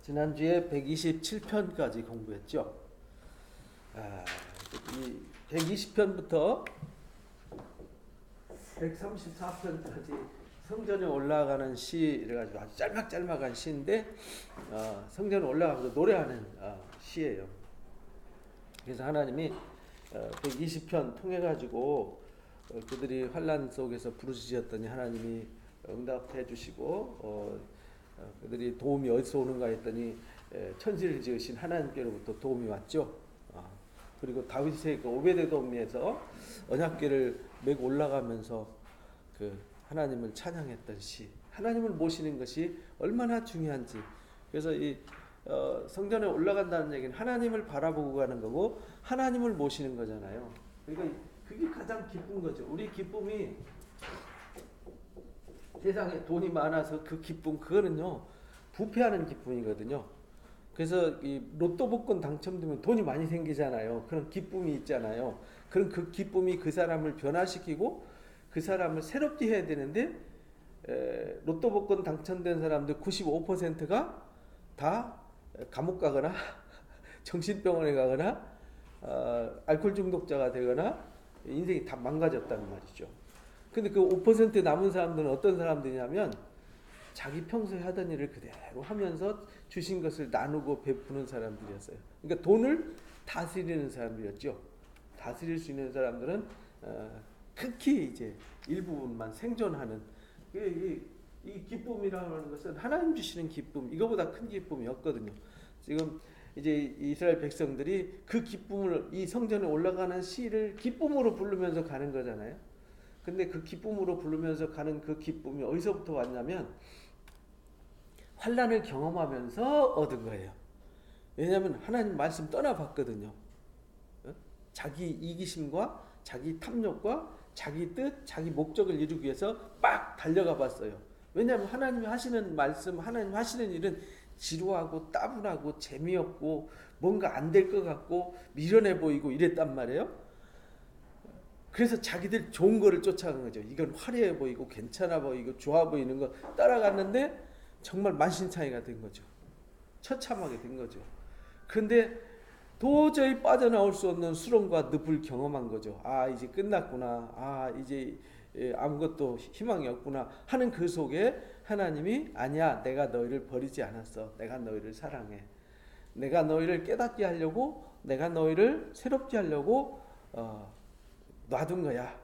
지난주에 127편까지 공부했죠. 이 120편부터 134편까지 성전에 올라가는 시 이래가지고 아주 짤막짤막한 시인데 성전에 올라가면서 노래하는 시예요. 그래서 하나님이 120편 통해 가지고 그들이 환난 속에서 부르짖었더니 하나님이 응답해 주시고 그들이 도움이 어디서 오는가 했더니 천지를 지으신 하나님께로부터 도움이 왔죠. 그리고 다윗의 그 오베데돔에서 언약궤를 메고 올라가면서 그 하나님을 찬양했던 시, 하나님을 모시는 것이 얼마나 중요한지. 그래서 이 성전에 올라간다는 얘기는 하나님을 바라보고 가는 거고 하나님을 모시는 거잖아요. 그러니까 그게 가장 기쁜 거죠. 우리 기쁨이 세상에 돈이 많아서 그 기쁨, 그거는요 부패하는 기쁨이거든요. 그래서 이 로또 복권 당첨되면 돈이 많이 생기잖아요. 그런 기쁨이 있잖아요. 그런 그 기쁨이 그 사람을 변화시키고 그 사람을 새롭게 해야 되는데 로또 복권 당첨된 사람들 95%가 다 감옥 가거나 정신병원에 가거나 알코올 중독자가 되거나 인생이 다 망가졌다는 말이죠. 근데 그 5% 남은 사람들은 어떤 사람들이냐면 자기 평소에 하던 일을 그대로 하면서 주신 것을 나누고 베푸는 사람들이었어요. 그러니까 돈을 다스리는 사람들이었죠. 다스릴 수 있는 사람들은 극히 이제 일부분만 생존하는 이 기쁨이라는 것은 하나님 주시는 기쁨, 이거보다 큰 기쁨이 없거든요. 지금 이제 이스라엘 백성들이 그 기쁨을, 이 성전에 올라가는 시를 기쁨으로 부르면서 가는 거잖아요. 근데 그 기쁨으로 부르면서 가는 그 기쁨이 어디서부터 왔냐면 환난을 경험하면서 얻은 거예요. 왜냐하면 하나님 말씀 떠나봤거든요. 자기 이기심과 자기 탐욕과 자기 뜻, 자기 목적을 이루기 위해서 막 달려가 봤어요. 왜냐하면 하나님이 하시는 말씀, 하나님 하시는 일은 지루하고 따분하고 재미없고 뭔가 안 될 것 같고 미련해 보이고 이랬단 말이에요. 그래서 자기들 좋은 거를 쫓아간 거죠. 이건 화려해 보이고 괜찮아 보이고 좋아 보이는 거 따라갔는데 정말 만신창이가 된 거죠. 처참하게 된 거죠. 그런데 도저히 빠져나올 수 없는 수렁과 늪을 경험한 거죠. 이제 끝났구나. 이제 아무것도 희망이 없구나 하는 그 속에 하나님이 아니야, 내가 너희를 버리지 않았어. 내가 너희를 사랑해. 내가 너희를 깨닫게 하려고, 내가 너희를 새롭게 하려고 놔둔 거야.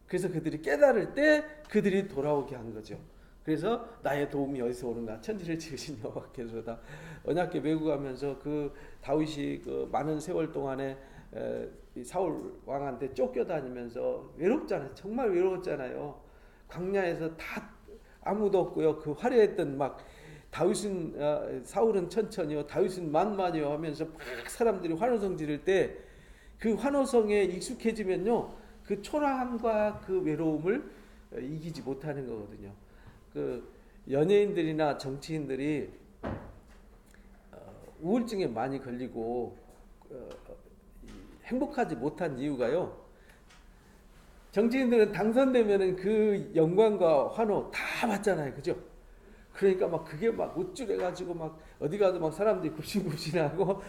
그래서 그들이 깨달을 때 그들이 돌아오게 한 거죠. 그래서 나의 도움이 어디서 오는가? 천지를 지으신 여호와께서다. 언약궤 메고 가면서 그 다윗이 그 많은 세월 동안에 사울 왕한테 쫓겨다니면서 외롭잖아요. 정말 외로웠잖아요. 광야에서 다 아무도 없고요. 그 화려했던 막 다윗은 사울은 천천히요, 다윗은 만만히요 하면서 막 사람들이 환호성 지를 때 그 환호성에 익숙해지면요, 그 초라함과 그 외로움을 이기지 못하는 거거든요. 그 연예인들이나 정치인들이 우울증에 많이 걸리고 행복하지 못한 이유가요, 정치인들은 당선되면은 그 영광과 환호 다 받잖아요, 그죠? 그러니까 막 그게 막 우쭐해가지고 막 어디 가도 막 사람들이 굽신굽신하고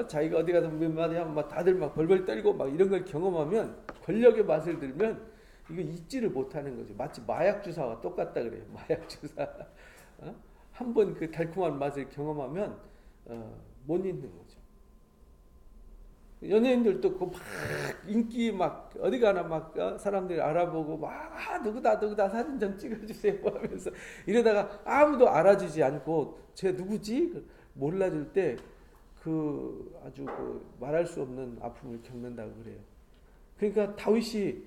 자기가 어디 가서 몇 마디 하면 막 다들 막 벌벌 떨고 막 이런 걸 경험하면, 권력의 맛을 들면 이거 잊지를 못하는 거죠. 마치 마약 주사와 똑같다 그래요. 마약 주사. 한번 그 달콤한 맛을 경험하면 못 잊는 거죠. 연예인들도 그 막 인기 막 어디 가나 막 사람들이 알아보고 막 누구다 사진 좀 찍어주세요 하면서 이러다가 아무도 알아주지 않고 쟤 누구지 몰라줄 때 그 아주 그 말할 수 없는 아픔을 겪는다고 그래요. 그러니까 다윗이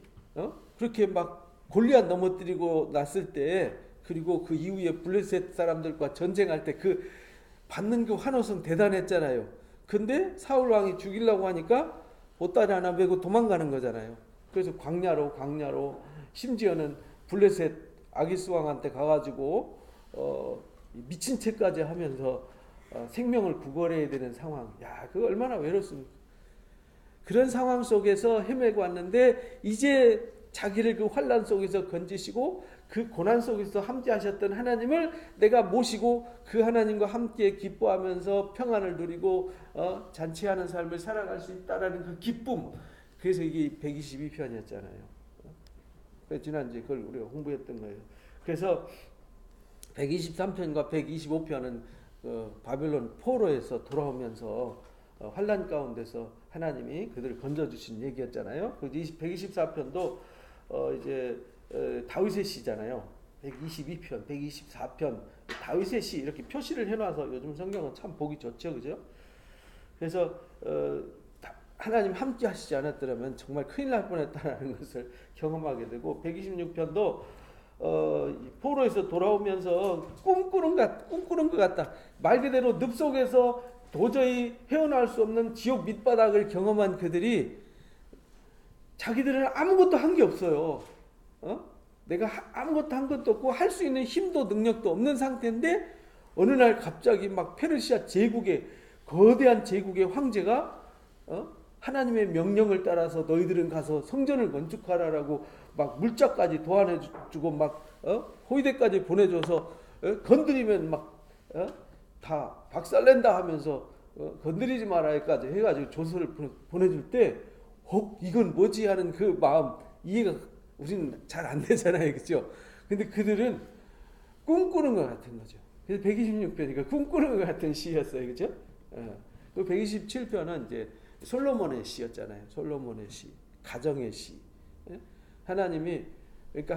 그렇게 막 골리앗 넘어뜨리고 났을 때, 그리고 그 이후에 블레셋 사람들과 전쟁할 때 그 받는 그 환호성 대단했잖아요. 근데 사울 왕이 죽이려고 하니까 보따리 하나 메고 도망가는 거잖아요. 그래서 광야로 심지어는 블레셋 아기스 왕한테 가가지고 미친 채까지 하면서 생명을 구걸해야 되는 상황. 야, 그거 얼마나 외롭습니까? 그런 상황 속에서 헤매고 왔는데 이제 자기를 그 환난 속에서 건지시고 그 고난 속에서 함께하셨던 하나님을 내가 모시고 그 하나님과 함께 기뻐하면서 평안을 누리고 잔치하는 삶을 살아갈 수 있다라는 그 기쁨. 그래서 이게 122편이었잖아요. 지난주에 그걸 우리가 홍보했던 거예요. 그래서 123편과 125편은 바벨론 포로에서 돌아오면서 환난 가운데서 하나님이 그들을 건져주신 얘기였잖아요. 124편도 이제 다윗의 시잖아요. 122편, 124편 다윗의 시 이렇게 표시를 해놔서 요즘 성경은 참 보기 좋죠, 그죠? 그래서 하나님 함께 하시지 않았더라면 정말 큰일 날 뻔했다는 것을 경험하게 되고 126편도 포로에서 돌아오면서 꿈꾸는 것 같다. 말 그대로 늪속에서 도저히 헤어나올 수 없는 지옥 밑바닥을 경험한 그들이 자기들은 아무것도 한 게 없어요. 내가 아무것도 한 것도 없고 할 수 있는 힘도 능력도 없는 상태인데 어느 날 갑자기 막 페르시아 제국의 거대한 제국의 황제가 하나님의 명령을 따라서 너희들은 가서 성전을 건축하라라고 막 물자까지 도안해주고 막 호위대까지 보내줘서 건드리면 막 다 박살낸다 하면서 건드리지 말아야까지 해가지고 조서를 보내줄 때 이건 뭐지 하는 그 마음 이해가 우리는 잘 안 되잖아요, 그렇죠? 근데 그들은 꿈꾸는 것 같은 거죠. 그래서 126편이니까 꿈꾸는 것 같은 시였어요, 그렇죠? 그 127편은 이제 솔로몬의 시였잖아요. 솔로몬의 시, 가정의 시. 그러니까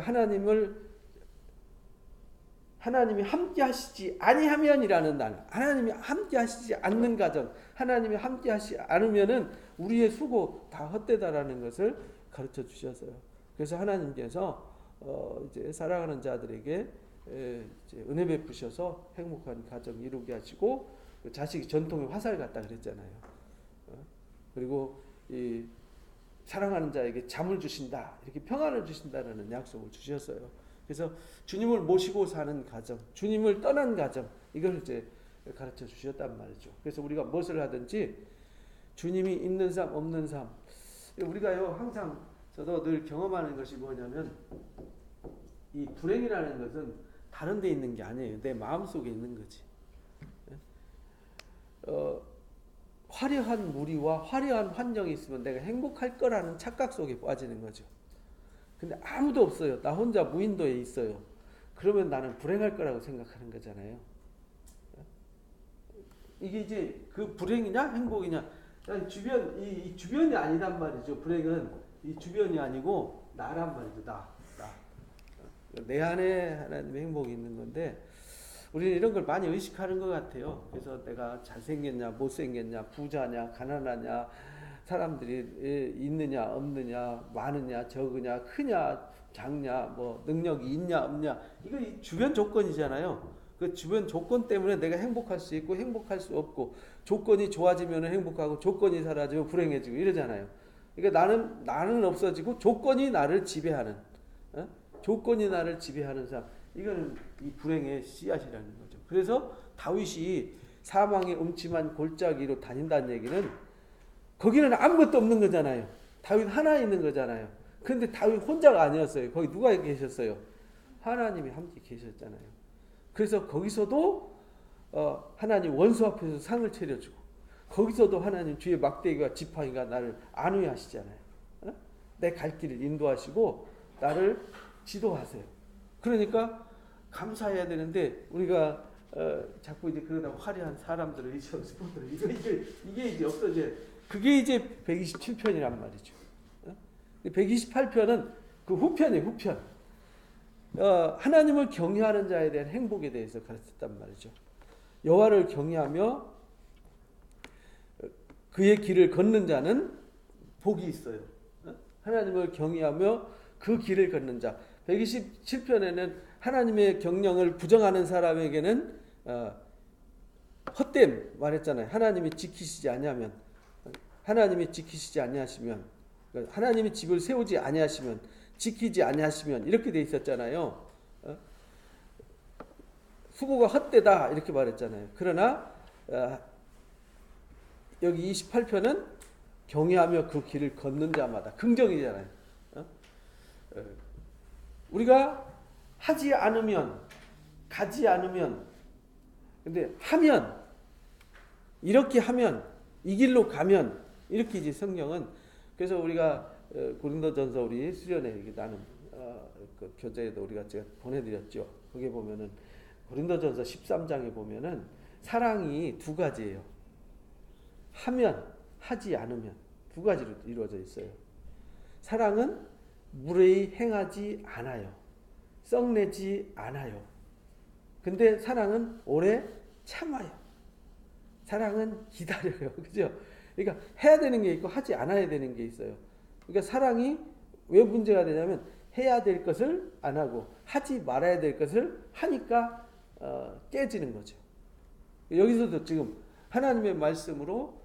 하나님이 함께 하시지 아니하면이라는 날, 하나님이 함께 하시지 않는 가정, 하나님이 함께 하시지 않으면은 우리의 수고 다 헛되다라는 것을 가르쳐 주셨어요. 그래서 하나님께서 이제 사랑하는 자들에게 이제 은혜 베푸셔서 행복한 가정 이루게 하시고 자식이 전통의 화살 같다 그랬잖아요. 그리고 이 사랑하는 자에게 잠을 주신다, 이렇게 평안을 주신다라는 약속을 주셨어요. 그래서 주님을 모시고 사는 가정, 주님을 떠난 가정, 이걸 이제 가르쳐 주셨단 말이죠. 그래서 우리가 무엇을 하든지 주님이 있는 삶, 없는 삶, 우리가요 항상 저도 늘 경험하는 것이 뭐냐면 이 불행이라는 것은 다른 데 있는 게 아니에요. 내 마음속에 있는 거지. 화려한 무리와 화려한 환경이 있으면 내가 행복할 거라는 착각 속에 빠지는 거죠. 근데 아무도 없어요. 나 혼자 무인도에 있어요. 그러면 나는 불행할 거라고 생각하는 거잖아요. 이게 이제 그 불행이냐 행복이냐, 이 주변이 아니단 말이죠. 불행은 이 주변이 아니고 나란 말이죠. 나. 내 안에 하나님의 행복이 있는 건데 우리는 이런 걸 많이 의식하는 것 같아요. 그래서 내가 잘생겼냐 못생겼냐 부자냐 가난하냐 사람들이 있느냐 없느냐 많으냐 적으냐 크냐 작냐 뭐 능력이 있냐 없냐 이거 주변 조건이잖아요. 그 주변 조건 때문에 내가 행복할 수 있고 행복할 수 없고 조건이 좋아지면 행복하고 조건이 사라지면 불행해지고 이러잖아요. 그러니까 나는 없어지고 조건이 나를 지배하는 조건이 나를 지배하는 삶, 이거는 이 불행의 씨앗이라는 거죠. 그래서 다윗이 사망의 음침한 골짜기로 다닌다는 얘기는 거기는 아무것도 없는 거잖아요. 다윗 하나 있는 거잖아요. 그런데 다윗 혼자가 아니었어요. 거기 누가 계셨어요? 하나님이 함께 계셨잖아요. 그래서 거기서도 하나님 원수 앞에서 상을 차려주고 거기서도 하나님 주의 막대기와 지팡이가 나를 안위하시잖아요. 내 갈 길을 인도하시고 나를 지도하세요. 그러니까 감사해야 되는데 우리가 자꾸 이제 그러다 화려한 사람들을 의지하고 스포츠를 이게 이제 없어져요. 그게 이제 127편이란 말이죠. 128편은 그 후편이에요. 후편. 하나님을 경외하는 자에 대한 행복에 대해서 가르쳤단 말이죠. 여호와를 경외하며 그의 길을 걷는 자는 복이 있어요. 하나님을 경외하며 그 길을 걷는 자. 127편에는 하나님의 경령을 부정하는 사람에게는 헛됨 말했잖아요. 하나님이 지키시지 아니하면, 하나님이 지키시지 아니하시면, 하나님이 집을 세우지 아니하시면, 지키지 아니하시면 이렇게 돼 있었잖아요. 후보가 헛되다 이렇게 말했잖아요. 그러나 여기 28편은 경외하며 그 길을 걷는 자마다 긍정이잖아요. 우리가 하지 않으면, 가지 않으면, 근데 하면, 이렇게 하면, 이 길로 가면, 이렇게 이제 성경은. 그래서 우리가 고린도전서 우리 수련회 나는 그 교재에도 우리가 제가 보내드렸죠. 거기에 보면은 고린도전서 13장에 보면은 사랑이 두 가지예요. 하면, 하지 않으면 두 가지로 이루어져 있어요. 사랑은 무례히 행하지 않아요. 썩내지 않아요. 근데 사랑은 오래 참아요. 사랑은 기다려요. 그죠? 그러니까 해야 되는 게 있고 하지 않아야 되는 게 있어요. 그러니까 사랑이 왜 문제가 되냐면 해야 될 것을 안 하고 하지 말아야 될 것을 하니까 깨지는 거죠. 여기서도 지금 하나님의 말씀으로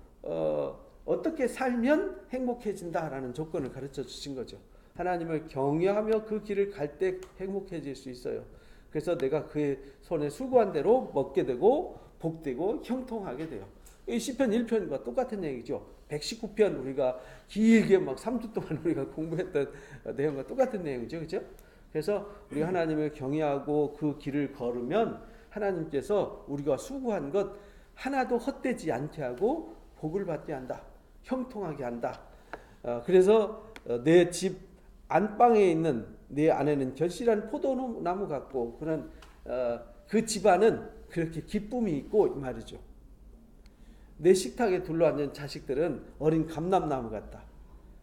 어떻게 살면 행복해진다라는 조건을 가르쳐 주신 거죠. 하나님을 경외하며 그 길을 갈 때 행복해질 수 있어요. 그래서 내가 그의 손에 수고한 대로 먹게 되고 복되고 형통하게 돼요. 이 시편 1편과 똑같은 얘기죠. 119편 우리가 길게 막 3주 동안 우리가 공부했던 내용과 똑같은 내용이죠. 그렇죠? 그래서 우리 하나님을 경외하고 그 길을 걸으면 하나님께서 우리가 수고한 것 하나도 헛되지 않게 하고 복을 받게 한다. 형통하게 한다. 그래서 내 집 안방에 있는 내 안에는 결실한 포도나무 같고 그런 그 집안은 그렇게 기쁨이 있고 이 말이죠. 내 식탁에 둘러앉은 자식들은 어린 감람나무 같다.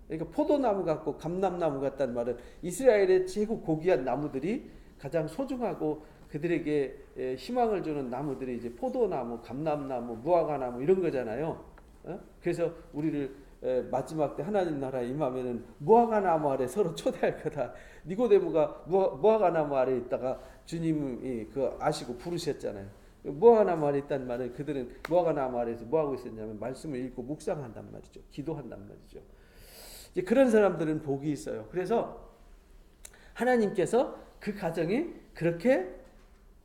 그러니까 포도나무 같고 감람나무 같다는 말은 이스라엘의 최고 고귀한 나무들이 가장 소중하고 그들에게 희망을 주는 나무들이 이제 포도나무, 감람나무, 무화과나무 이런 거잖아요. 그래서 우리를 마지막 때 하나님 나라에 임하면은 무화과나무 아래 서로 초대할 거다. 니고데모가 무화과나무 아래 있다가 주님이 그 아시고 부르셨잖아요. 무화과나무 아래 있다는 말은 그들은 무화과나무 아래에서 뭐 하고 있었냐면 말씀을 읽고 묵상한단 말이죠. 기도한단 말이죠. 이제 그런 사람들은 복이 있어요. 그래서 하나님께서 그 가정이 그렇게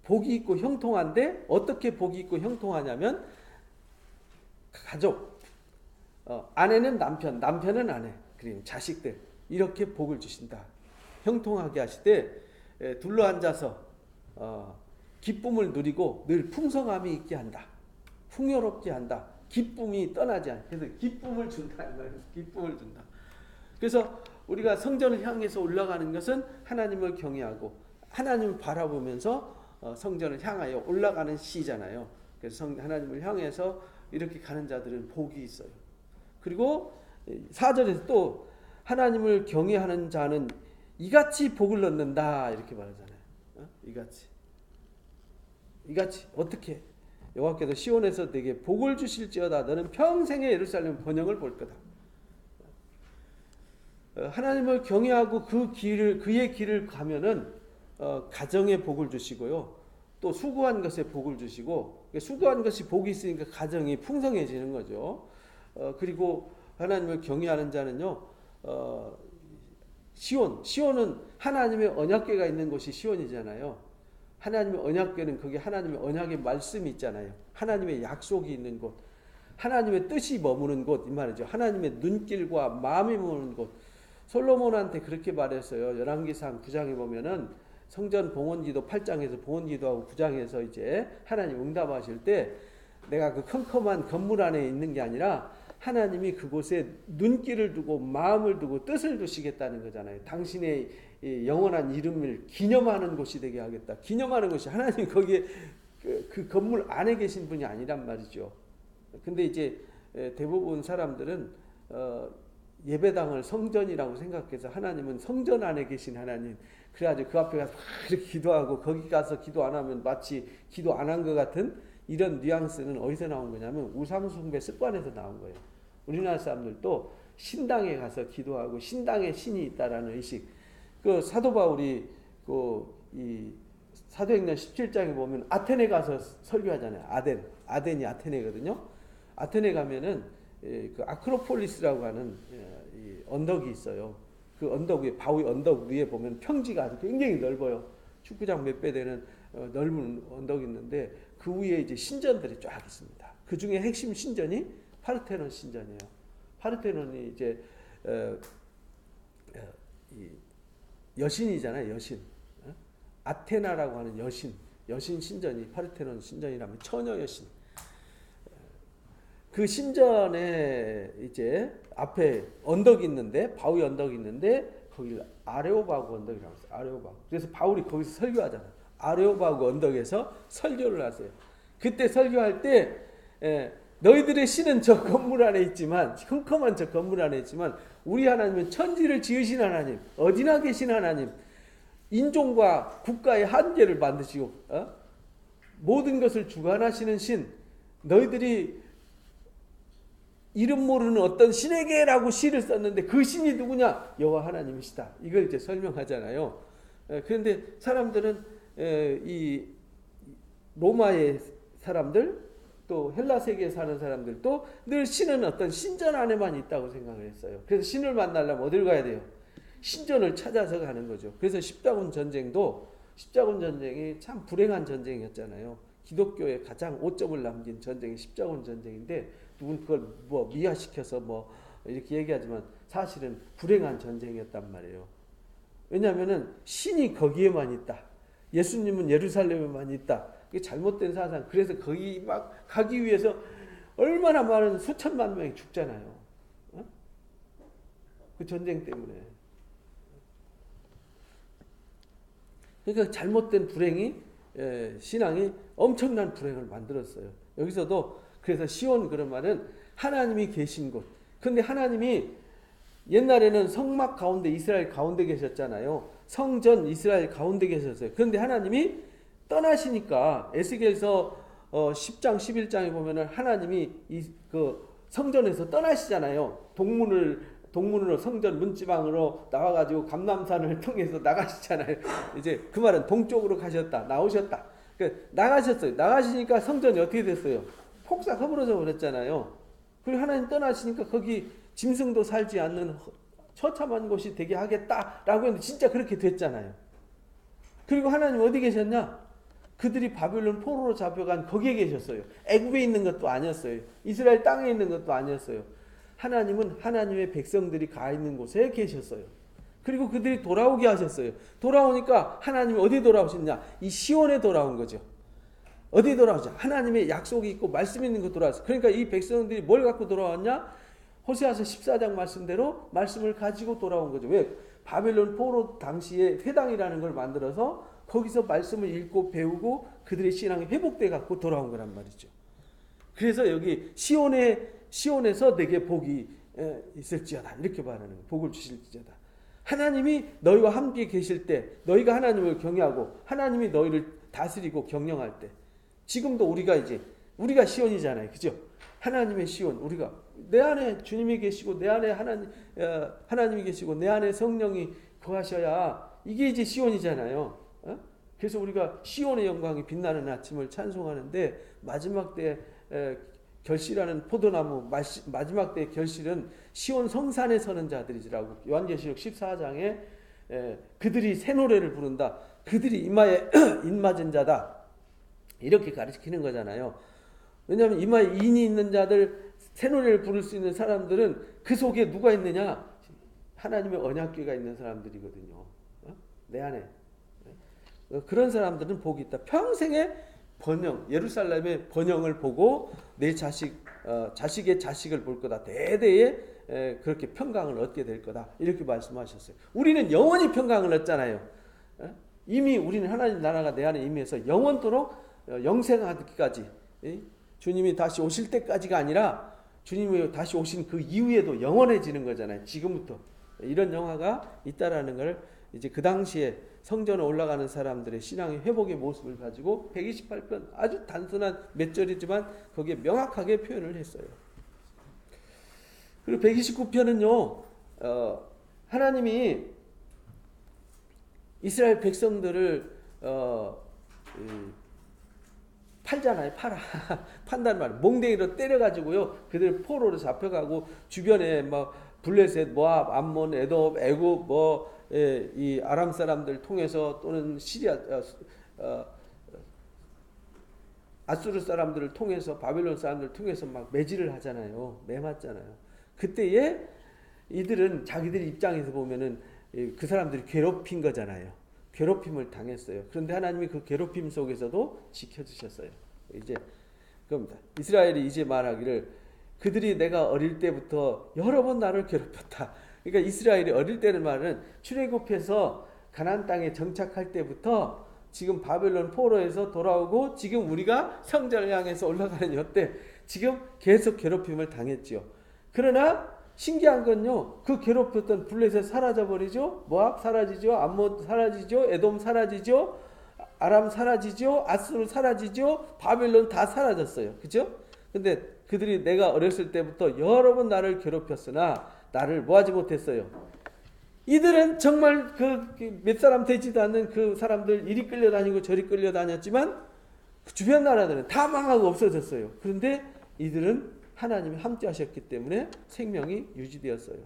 복이 있고 형통한데 어떻게 복이 있고 형통하냐면 가족, 아내는 남편, 남편은 아내, 그리고 자식들 이렇게 복을 주신다. 형통하게 하시되 둘러앉아서 기쁨을 누리고 늘 풍성함이 있게 한다. 풍요롭게 한다. 기쁨이 떠나지 않게. 그래서 기쁨을 준다. 기쁨을 준다. 그래서 우리가 성전을 향해서 올라가는 것은 하나님을 경외하고 하나님을 바라보면서 성전을 향하여 올라가는 시잖아요. 그래서 하나님을 향해서 이렇게 가는 자들은 복이 있어요. 그리고 4절에서 또 하나님을 경외하는 자는 이같이 복을 얻는다 이렇게 말하잖아요. 이같이 어떻게 여호와께서 시온에서 내게 복을 주실지어다 너는 평생에 예루살렘 번영을 볼 거다. 하나님을 경외하고 그의 길을 가면은 가정에 복을 주시고요. 또 수고한 것에 복을 주시고 수고한 것이 복이 있으니까 가정이 풍성해지는 거죠. 그리고 하나님을 경외하는 자는요. 시온은 하나님의 언약궤가 있는 곳이 시온이잖아요. 하나님의 언약궤는 거기 하나님의 언약의 말씀이 있잖아요. 하나님의 약속이 있는 곳, 하나님의 뜻이 머무는 곳 이 말이죠. 하나님의 눈길과 마음이 머무는 곳. 솔로몬한테 그렇게 말했어요. 열왕기상 9장에 보면은 성전 봉헌기도 8장에서 봉헌기도하고 9장에서 이제 하나님 응답하실 때 내가 그 컴컴한 건물 안에 있는 게 아니라 하나님이 그곳에 눈길을 두고 마음을 두고 뜻을 두시겠다는 거잖아요. 당신의 영원한 이름을 기념하는 곳이 되게 하겠다. 기념하는 것이 하나님 거기에 그 건물 안에 계신 분이 아니란 말이죠. 근데 이제 대부분 사람들은 예배당을 성전이라고 생각해서 하나님은 성전 안에 계신 하나님 그래가지고 그 앞에 가서 이렇게 기도하고 거기 가서 기도 안 하면 마치 기도 안 한 것 같은 이런 뉘앙스는 어디서 나온 거냐면 우상숭배 습관에서 나온 거예요. 우리나라 사람들도 신당에 가서 기도하고 신당에 신이 있다라는 의식. 그 사도 바울이 이 사도행전 17장에 보면 아테네 가서 설교하잖아요. 아덴이 아테네거든요. 아테네 가면은 그 아크로폴리스라고 하는 이 언덕이 있어요. 그 언덕 위에 바위 언덕 위에 보면 평지가 아주 굉장히 넓어요. 축구장 몇 배 되는 넓은 언덕이 있는데 그 위에 이제 신전들이 쫙 있습니다. 그 중에 핵심 신전이 파르테논 신전이에요. 파르테논이 이제 이 여신이잖아요. 여신. 아테나라고 하는 여신 신전이 파르테논 신전이라면 처녀 여신. 그 신전에 이제 앞에 언덕이 있는데 바위 언덕이 있는데 거기 아레오바구 언덕이라고 했어요. 아레오바구. 그래서 바울이 거기서 설교하잖아요. 아레오바구 언덕에서 설교를 하세요. 그때 설교할 때 너희들의 신은 저 건물 안에 있지만 컴컴한 저 건물 안에 있지만 우리 하나님은 천지를 지으신 하나님, 어디나 계신 하나님, 인종과 국가의 한계를 만드시고 모든 것을 주관하시는 신, 너희들이 이름 모르는 어떤 신에게라고 시를 썼는데 그 신이 누구냐? 여호와 하나님이시다. 이걸 이제 설명하잖아요. 그런데 사람들은 이 로마의 사람들 또 헬라 세계에 사는 사람들도 늘 신은 어떤 신전 안에만 있다고 생각을 했어요. 그래서 신을 만나려면 어딜 가야 돼요? 신전을 찾아서 가는 거죠. 그래서 십자군 전쟁이 참 불행한 전쟁이었잖아요. 기독교에 가장 오점을 남긴 전쟁이 십자군 전쟁인데 누군 그걸 뭐 미화시켜서 뭐 이렇게 얘기하지만 사실은 불행한 전쟁이었단 말이에요. 왜냐하면은 신이 거기에만 있다. 예수님은 예루살렘에만 있다. 이게 잘못된 사상. 그래서 거기 막 가기 위해서 얼마나 많은 수천만 명이 죽잖아요. 그 전쟁 때문에. 그러니까 잘못된 불행이 신앙이 엄청난 불행을 만들었어요. 여기서도 그래서 시온 그런 말은 하나님이 계신 곳. 근데 하나님이 옛날에는 성막 가운데 이스라엘 가운데 계셨잖아요. 성전 이스라엘 가운데 계셨어요. 그런데 하나님이 떠나시니까 에스겔서 10장 11장에 보면은 하나님이 그 성전에서 떠나시잖아요. 동문으로 성전 문지방으로 나와가지고 감람산을 통해서 나가시잖아요. 이제 그 말은 동쪽으로 가셨다, 나오셨다. 그러니까 나가셨어요. 나가시니까 성전이 어떻게 됐어요? 폭삭 허물어져 버렸잖아요. 그리고 하나님 떠나시니까 거기 짐승도 살지 않는 처참한 곳이 되게 하겠다라고 했는데 진짜 그렇게 됐잖아요. 그리고 하나님 어디 계셨냐? 그들이 바벨론 포로로 잡혀간 거기에 계셨어요. 애굽에 있는 것도 아니었어요. 이스라엘 땅에 있는 것도 아니었어요. 하나님은 하나님의 백성들이 가 있는 곳에 계셨어요. 그리고 그들이 돌아오게 하셨어요. 돌아오니까 하나님이 어디 돌아오셨냐? 이 시온에 돌아온 거죠. 어디 돌아오죠? 하나님의 약속이 있고 말씀이 있는 곳 돌아왔어요. 그러니까 이 백성들이 뭘 갖고 돌아왔냐? 호세아서 14장 말씀대로 말씀을 가지고 돌아온 거죠. 왜? 바벨론 포로 당시에 회당이라는 걸 만들어서 거기서 말씀을 읽고 배우고 그들의 신앙이 회복돼 갖고 돌아온 거란 말이죠. 그래서 여기 시온에서 내게 복이 있을지어다 이렇게 말하는 거예요. 복을 주실지어다. 하나님이 너희와 함께 계실 때 너희가 하나님을 경외하고 하나님이 너희를 다스리고 경영할 때 지금도 우리가 시온이잖아요. 그죠? 하나님의 시온 우리가 내 안에 주님이 계시고 내 안에 하나님이 계시고 내 안에 성령이 거하셔야 이게 이제 시온이잖아요. 그래서 우리가 시온의 영광이 빛나는 아침을 찬송하는데 마지막 때 결실하는 포도나무 마지막 때의 결실은 시온 성산에 서는 자들이라고 요한계시록 14장에 그들이 새 노래를 부른다. 그들이 이마에 인 맞은 자다. 이렇게 가르치는 거잖아요. 왜냐하면 이마에 인이 있는 자들 새 노래를 부를 수 있는 사람들은 그 속에 누가 있느냐? 하나님의 언약궤가 있는 사람들이거든요. 내 안에. 그런 사람들은 복이 있다. 평생에 예루살렘의 번영을 보고 내 자식의 자식을 볼 거다. 대대에 그렇게 평강을 얻게 될 거다. 이렇게 말씀하셨어요. 우리는 영원히 평강을 얻잖아요. 이미 우리는 하나님 나라가 내 안에 임해서 영원토록 영생하기까지 주님이 다시 오실 때까지가 아니라 주님이 다시 오신 그 이후에도 영원해지는 거잖아요. 지금부터 이런 영화가 있다라는 걸 이제 그 당시에 성전에 올라가는 사람들의 신앙의 회복의 모습을 가지고 128편 아주 단순한 몇 절이지만 거기에 명확하게 표현을 했어요. 그리고 129편은요. 하나님이 이스라엘 백성들을 팔잖아요. 판단 말. 몽댕이로 때려가지고요. 그들 포로로 잡혀가고 주변에 막 블레셋, 모압, 암몬, 에돔, 애굽, 이 아람 사람들 통해서 또는 시리아, 아수르 사람들을 통해서 바벨론 사람들을 통해서 막 매질을 하잖아요. 매맞잖아요. 그때에 이들은 자기들 입장에서 보면은 그 사람들이 괴롭힌 거잖아요. 괴롭힘을 당했어요. 그런데 하나님이 그 괴롭힘 속에서도 지켜주셨어요. 이제 그겁니다. 이스라엘이 이제 말하기를 그들이 내가 어릴 때부터 여러 번 나를 괴롭혔다. 그러니까 이스라엘이 어릴 때는 말은 출애굽해서 가나안 땅에 정착할 때부터 지금 바벨론 포로에서 돌아오고 지금 우리가 성전을 향해서 올라가는 이때 지금 계속 괴롭힘을 당했지요. 그러나 신기한 건요, 그 괴롭혔던 블레셋 사라져버리죠. 모압 사라지죠. 암몬 사라지죠. 에돔 사라지죠. 아람 사라지죠. 아수르 사라지죠. 바벨론 다 사라졌어요. 그죠? 근데 그들이 내가 어렸을 때부터 여러 번 나를 괴롭혔으나 나를 뭐하지 못했어요. 이들은 정말 그 몇 사람 되지도 않는 그 사람들 이리 끌려다니고 저리 끌려다녔지만 그 주변 나라들은 다 망하고 없어졌어요. 그런데 이들은 하나님이 함께 하셨기 때문에 생명이 유지되었어요.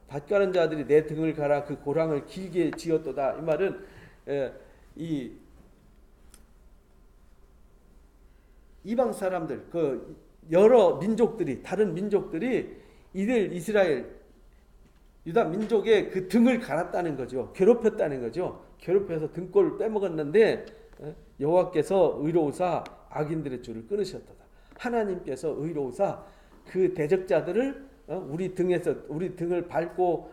밭가는 자들이 내 등을 갈아 그 고랑을 길게 지었도다. 이 말은 이 이방 사람들, 그 여러 민족들이, 다른 민족들이 이들 이스라엘 유다 민족의 그 등을 갈았다는 거죠. 괴롭혔다는 거죠. 괴롭혀서 등골을 빼먹었는데 여호와께서 의로우사 악인들의 줄을 끊으셨다. 하나님께서 의로우사 그 대적자들을 우리 등에서 우리 등을 밟고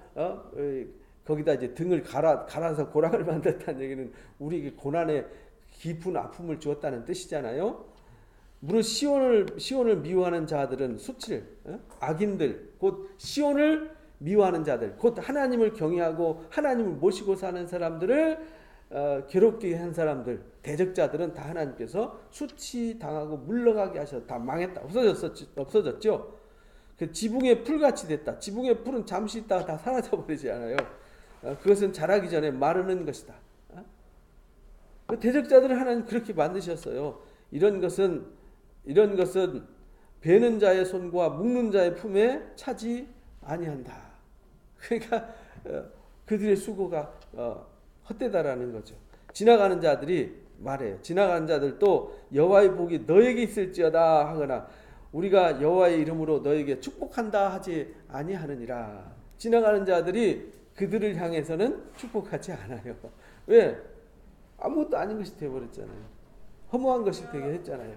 거기다 이제 등을 갈아서 고랑을 만들었다는 얘기는 우리 고난에 깊은 아픔을 주었다는 뜻이잖아요. 무릇 시온을 미워하는 자들은 수칠 악인들 곧 시온을 미워하는 자들 곧 하나님을 경외하고 하나님을 모시고 사는 사람들을 괴롭게 한 사람들 대적자들은 다 하나님께서 수치당하고 물러가게 하셔서 다 망했다. 없어졌죠. 그 지붕의 풀같이 됐다. 지붕의 풀은 잠시 있다가 다 사라져버리지 않아요. 그것은 자라기 전에 마르는 것이다. 그 대적자들을 하나님 그렇게 만드셨어요. 이런 것은 베는 자의 손과 묶는 자의 품에 차지 아니한다. 그러니까 그들의 수고가 헛되다라는 거죠. 지나가는 자들이 말해요. 지나가는 자들도 여호와의 복이 너에게 있을지어다 하거나 우리가 여호와의 이름으로 너에게 축복한다 하지 아니하느니라. 지나가는 자들이 그들을 향해서는 축복하지 않아요. 왜? 아무것도 아닌 것이 되어버렸잖아요. 허무한 것이 되게 했잖아요.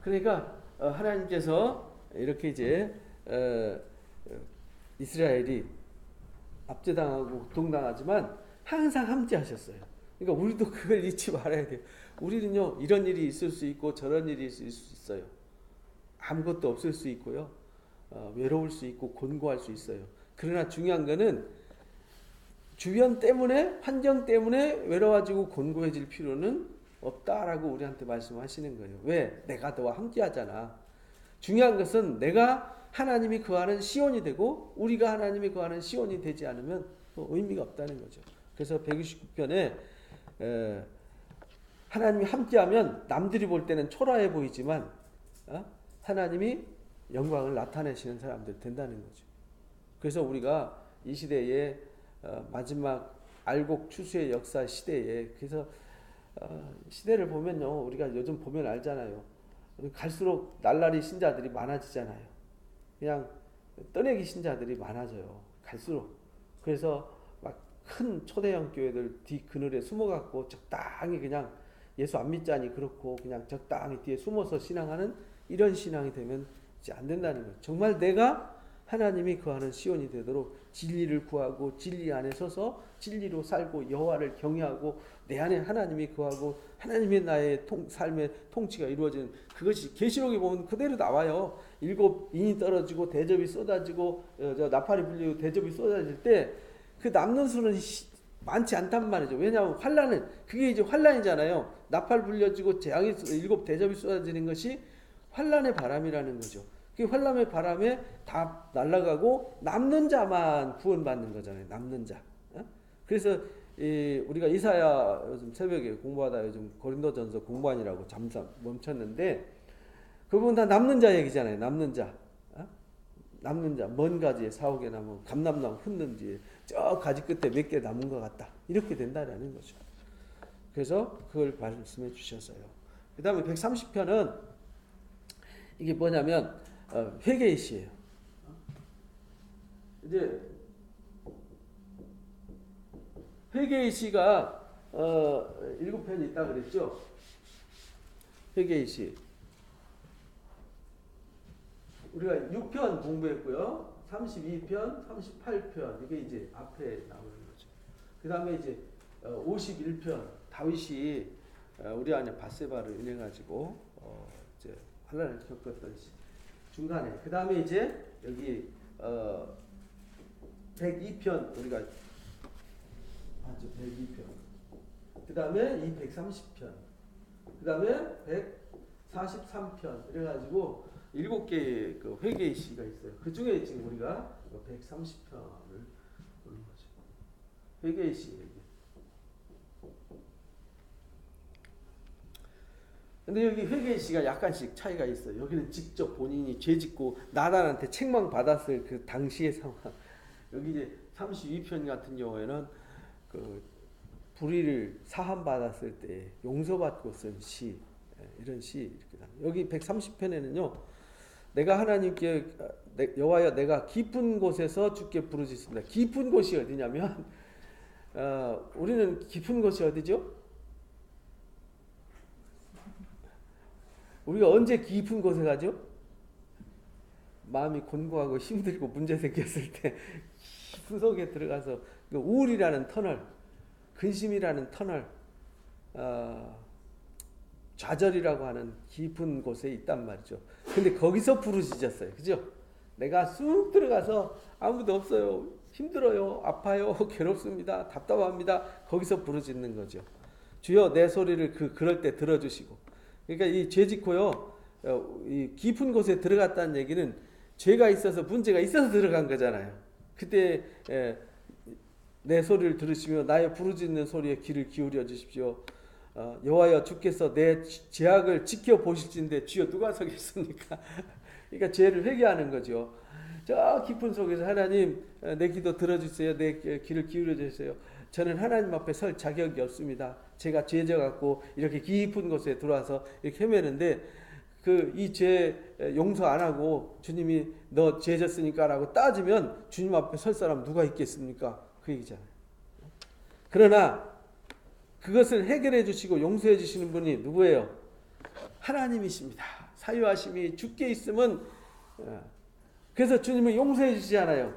그러니까 하나님께서 이렇게 이제 이스라엘이 압제당하고 고통당하지만 항상 함께 하셨어요. 그러니까 우리도 그걸 잊지 말아야 돼요. 우리는요 이런 일이 있을 수 있고 저런 일이 있을 수 있어요. 아무것도 없을 수 있고요. 외로울 수 있고 곤고할 수 있어요. 그러나 중요한 거는 주변 때문에 환경 때문에 외로워지고 곤고해질 필요는 없다라고 우리한테 말씀하시는 거예요. 왜? 내가 너와 함께 하잖아. 중요한 것은 내가 하나님이 거하는 시온이 되고 우리가 하나님이 거하는 시온이 되지 않으면 의미가 없다는 거죠. 그래서 129편에 하나님이 함께하면 남들이 볼 때는 초라해 보이지만 하나님이 영광을 나타내시는 사람들 된다는 거죠. 그래서 우리가 이 시대에 마지막 알곡 추수의 역사 시대에 그래서 시대를 보면요 우리가 요즘 보면 알잖아요. 갈수록 날라리 신자들이 많아지잖아요. 그냥 떠내기 신자들이 많아져요. 갈수록. 그래서 막 큰 초대형 교회들 뒤 그늘에 숨어갖고 적당히 그냥 예수 안 믿자니 그렇고 그냥 적당히 뒤에 숨어서 신앙하는 이런 신앙이 되면 이제 안 된다는 거예요. 정말 내가 하나님이 거하는 시온이 되도록 진리를 구하고 진리 안에 서서 진리로 살고 여호와를 경외하고 내 안에 하나님이 거하고 하나님의 나의 삶의 통치가 이루어지는 그것이 계시록에 보면 그대로 나와요. 7인이 떨어지고 대접이 쏟아지고 나팔이 불리고 대접이 쏟아질 때 그 남는 수는 많지 않단 말이죠. 왜냐하면 환란은 그게 이제 환란이잖아요. 나팔 불려지고 재앙이 7 대접이 쏟아지는 것이 환란의 바람이라는 거죠. 그 환란의 바람에 다 날아가고 남는 자만 구원받는 거잖아요. 남는 자. 그래서 우리가 이사야 요즘 새벽에 공부하다 요즘 고린도전서 공부하느라고 잠깐 멈췄는데 그 부분 다 남는 자 얘기잖아요. 남는 자. 남는 자. 먼 가지에 4-5개 남은 감람나무 흩는 뒤에 저 가지 끝에 몇 개 남은 것 같다. 이렇게 된다라는 거죠. 그래서 그걸 말씀해 주셨어요. 그 다음에 130편은 이게 뭐냐면 회개의 시예요. 이제 회개의 시가 7편이 있다 그랬죠. 회개의 시 우리가 6편 공부했고요. 32편, 38편 이게 이제 앞에 나오는 거죠. 그 다음에 이제 51편 다윗이 우리 아내 바세바를 인해 가지고 이제 환난을 겪었던 시 중간에 그 다음에 이제 여기 102편 우리가 봤죠. 102편 그 다음에 이 130편 그 다음에 143편 이래가지고 7개의 그 회개의 시가 있어요. 그 중에 지금 우리가 130편을 보는 거죠. 회개의 시. 근데 여기 회개의 시가 약간씩 차이가 있어요. 여기는 직접 본인이 죄짓고 나단한테 책망 받았을 그 당시의 상황. 여기 이제 32편 같은 경우에는 그 불의를 사함 받았을 때 용서받고 쓴 시, 이런 시 이렇게 나와요. 여기 130편에는요. 내가 하나님께 여호와여 내가 깊은 곳에서 주께 부르짖습니다. 깊은 곳이 어디냐면 우리는 깊은 곳이 어디죠? 우리가 언제 깊은 곳에 가죠? 마음이 곤고하고 힘들고 문제 생겼을 때 깊은 속에 들어가서 우울이라는 터널, 근심이라는 터널, 좌절이라고 하는 깊은 곳에 있단 말이죠. 근데 거기서 부르짖었어요. 그죠? 내가 쑥 들어가서 아무도 없어요. 힘들어요. 아파요. 괴롭습니다. 답답합니다. 거기서 부르짖는 거죠. 주여 내 소리를 그럴 때 들어주시고. 그러니까 이 죄짓고요. 이 깊은 곳에 들어갔다는 얘기는 죄가 있어서 문제가 있어서 들어간 거잖아요. 그때 내 소리를 들으시며 나의 부르짖는 소리에 귀를 기울여 주십시오. 여호와여 주께서 내 죄악을 지켜보실진데 주여 누가 서겠습니까? 그러니까 죄를 회개하는 거죠. 저 깊은 속에서 하나님 내 기도 들어주세요. 내 귀를 기울여 주세요. 저는 하나님 앞에 설 자격이 없습니다. 제가 죄져 갖고 이렇게 깊은 곳에 들어와서 이렇게 헤매는데 이 죄 용서 안 하고 주님이 너 죄졌으니까라고 따지면 주님 앞에 설 사람 누가 있겠습니까? 그 얘기잖아요. 그러나 그것을 해결해 주시고 용서해 주시는 분이 누구예요? 하나님이십니다. 사유하심이 주께 있으면 그래서 주님은 용서해 주시잖아요.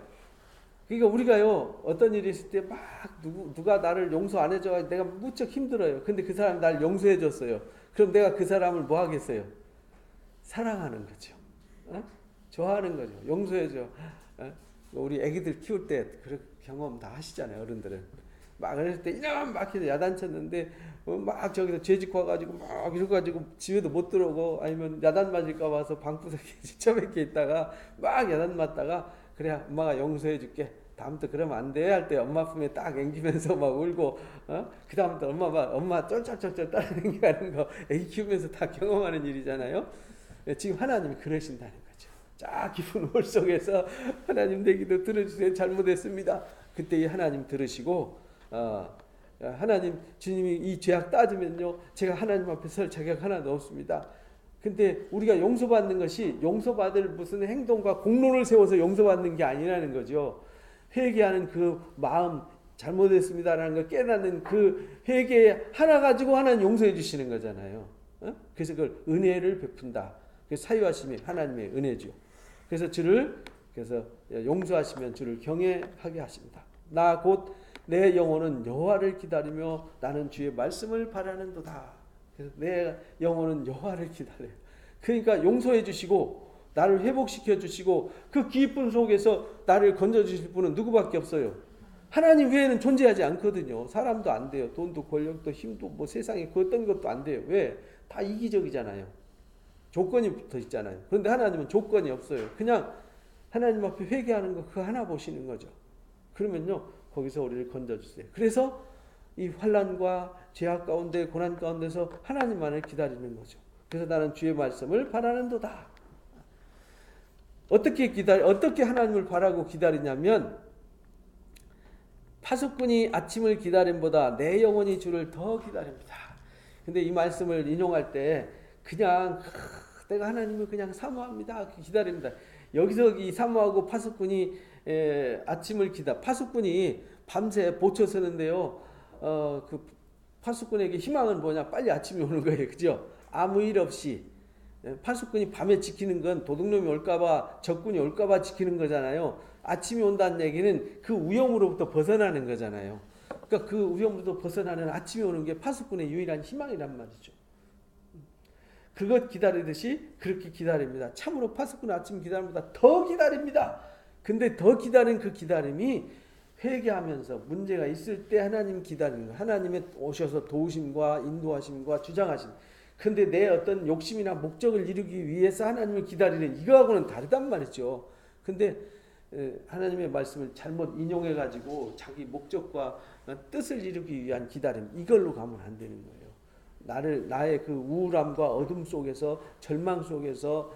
그러니까 우리가요 어떤 일이 있을 때 막 누가 나를 용서 안 해줘 내가 무척 힘들어요. 근데 그 사람이 날 용서해 줬어요. 그럼 내가 그 사람을 뭐 하겠어요? 사랑하는 거죠. 좋아하는 거죠. 용서해 줘. 우리 애기들 키울 때 그런 경험 다 하시잖아요. 어른들은 막 그랬을 때 이놈 막히서 야단쳤는데 막 저기서 죄짓고 와가지고 막 이래가지고 집에도 못 들어오고 아니면 야단 맞을까 봐서 방구석에 처박혀 있다가 막 야단 맞다가 그래 엄마가 용서해 줄게 다음부터 그러면 안 돼 할 때 엄마 품에 딱 앵기면서 막 울고 그 다음부터 엄마 쫄쫄쫄쫄 따라다니는 거 애기 키우면서 다 경험하는 일이잖아요. 지금 하나님이 그러신다는 거죠. 쫙 깊은 홀 속에서 하나님 내 기도 들어주세요. 잘못했습니다. 그때 하나님 들으시고 하나님 주님이 이 죄악 따지면요 제가 하나님 앞에 설 자격 하나도 없습니다. 근데 우리가 용서받는 것이 용서받을 무슨 행동과 공로를 세워서 용서받는 게 아니라는 거죠. 회개하는 그 마음 잘못했습니다라는 걸 깨닫는 그 회개 하나 가지고 하나님 용서해 주시는 거잖아요. 그래서 그걸 은혜를 베푼다. 사유하심이 하나님의 은혜죠. 그래서 그래서 용서하시면 주를 경외하게 하십니다. 나 곧 내 영혼은 여호와를 기다리며 나는 주의 말씀을 바라는도다. 그래서 내 영혼은 여호와를 기다려요. 그러니까 용서해 주시고 나를 회복시켜 주시고 그 깊은 속에서 나를 건져 주실 분은 누구밖에 없어요. 하나님 외에는 존재하지 않거든요. 사람도 안 돼요. 돈도 권력도 힘도 뭐 세상에 그 어떤 것도 안 돼요. 왜? 다 이기적이잖아요. 조건이 붙어 있잖아요. 그런데 하나님은 조건이 없어요. 그냥 하나님 앞에 회개하는 거 그거 하나 보시는 거죠. 그러면요 거기서 우리를 건져주세요. 그래서 이 환난과 죄악 가운데 고난 가운데서 하나님만을 기다리는 거죠. 그래서 나는 주의 말씀을 바라는도다. 어떻게 하나님을 바라고 기다리냐면 파수꾼이 아침을 기다림보다 내 영혼이 주를 더 기다립니다. 근데 이 말씀을 인용할 때 그냥 내가 하나님을 그냥 사모합니다. 기다립니다. 여기서 이 사모하고 파수꾼이 아침을 파수꾼이 밤새 보초 서는데요. 그 파수꾼에게 희망은 뭐냐? 빨리 아침이 오는 거예요. 그죠? 아무 일 없이. 파수꾼이 밤에 지키는 건 도둑놈이 올까봐, 적군이 올까봐 지키는 거잖아요. 아침이 온다는 얘기는 그 위험으로부터 벗어나는 거잖아요. 그러니까 그 위험으로부터 벗어나는 아침이 오는 게 파수꾼의 유일한 희망이란 말이죠. 그것 기다리듯이 그렇게 기다립니다. 참으로 파수꾼 아침 기다림보다 더 기다립니다. 근데 더 기다린 그 기다림이 회개하면서 문제가 있을 때 하나님 기다리는 거, 하나님의 오셔서 도우심과 인도하심과 주장하심. 근데 내 어떤 욕심이나 목적을 이루기 위해서 하나님을 기다리는 이거하고는 다르단 말이죠. 근데 하나님의 말씀을 잘못 인용해 가지고 자기 목적과 뜻을 이루기 위한 기다림, 이걸로 가면 안 되는 거예요. 나의 그 우울함과 어둠 속에서, 절망 속에서,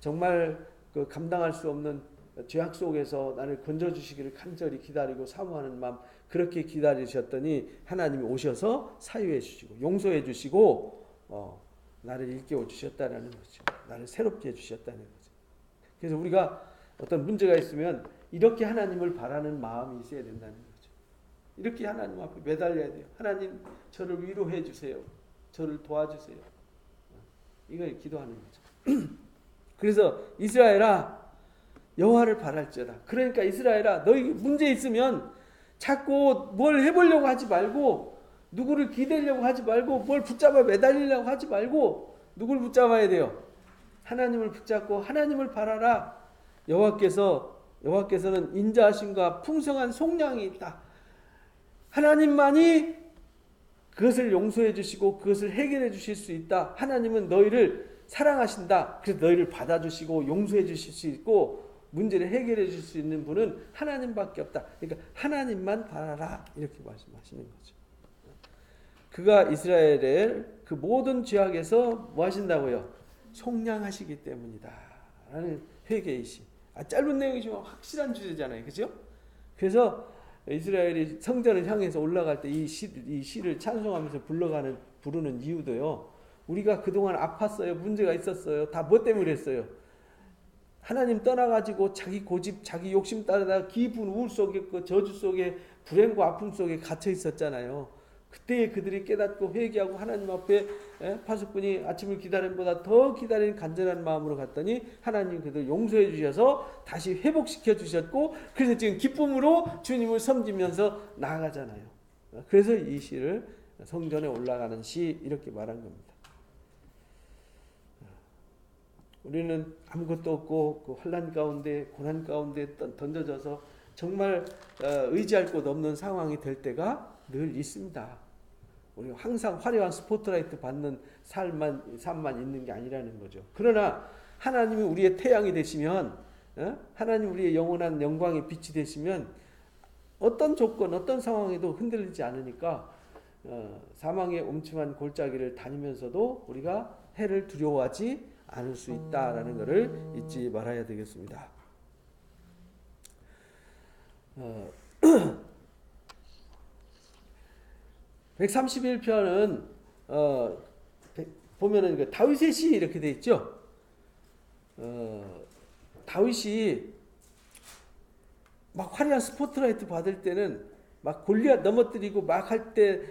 정말 그 감당할 수 없는 죄악 속에서 나를 건져주시기를 간절히 기다리고 사모하는 마음, 그렇게 기다리셨더니 하나님이 오셔서 사유해 주시고 용서해 주시고 나를 일깨워 주셨다는 거죠. 나를 새롭게 해주셨다는 거죠. 그래서 우리가 어떤 문제가 있으면 이렇게 하나님을 바라는 마음이 있어야 된다는 거죠. 이렇게 하나님 앞에 매달려야 돼요. 하나님, 저를 위로해 주세요. 저를 도와주세요. 이걸 기도하는 거죠. 그래서 이스라엘아, 여호와를 바랄지어다. 그러니까 이스라엘아, 너희 문제 있으면 자꾸 뭘 해보려고 하지 말고, 누구를 기대려고 하지 말고, 뭘 붙잡아 매달리려고 하지 말고, 누굴 붙잡아야 돼요? 하나님을 붙잡고 하나님을 바라라. 여호와께서는 인자하심과 풍성한 속량이 있다. 하나님만이 그것을 용서해 주시고 그것을 해결해 주실 수 있다. 하나님은 너희를 사랑하신다. 그래서 너희를 받아주시고 용서해 주실 수 있고 문제를 해결해 주실 수 있는 분은 하나님밖에 없다. 그러니까 하나님만 바라라, 이렇게 말씀하시는 거죠. 그가 이스라엘의 그 모든 죄악에서 뭐 하신다고요? 속량하시기 때문이다 라는 회개이시. 짧은 내용이지만 확실한 주제잖아요. 그죠? 그래서 이스라엘이 성전을 향해서 올라갈 때 이 시를 찬송하면서 부르는 이유도요. 우리가 그동안 아팠어요. 문제가 있었어요. 다 뭐 때문에 그랬어요? 하나님 떠나가지고 자기 고집, 자기 욕심 따르다가 깊은 우울 속에, 그 저주 속에, 불행과 아픔 속에 갇혀 있었잖아요. 그때 그들이 깨닫고 회개하고 하나님 앞에 파수꾼이 아침을 기다림보다 더 기다리는 간절한 마음으로 갔더니 하나님 그들 용서해 주셔서 다시 회복시켜 주셨고, 그래서 지금 기쁨으로 주님을 섬기면서 나아가잖아요. 그래서 이 시를 성전에 올라가는 시, 이렇게 말한 겁니다. 우리는 아무것도 없고 그 환난 가운데, 고난 가운데 던져져서 정말 의지할 곳 없는 상황이 될 때가 늘 있습니다. 우리가 항상 화려한 스포트라이트 받는 삶만 있는 게 아니라는 거죠. 그러나 하나님이 우리의 태양이 되시면, 하나님 우리의 영원한 영광의 빛이 되시면 어떤 조건, 어떤 상황에도 흔들리지 않으니까 사망의 음침한 골짜기를 다니면서도 우리가 해를 두려워하지 않을 수 있다라는 것을 잊지 말아야 되겠습니다. 131편은 보면은 그 다윗의 시 이렇게 돼 있죠. 다윗이 막 화려한 스포트라이트 받을 때는 막 골리앗 넘어뜨리고 막 할 때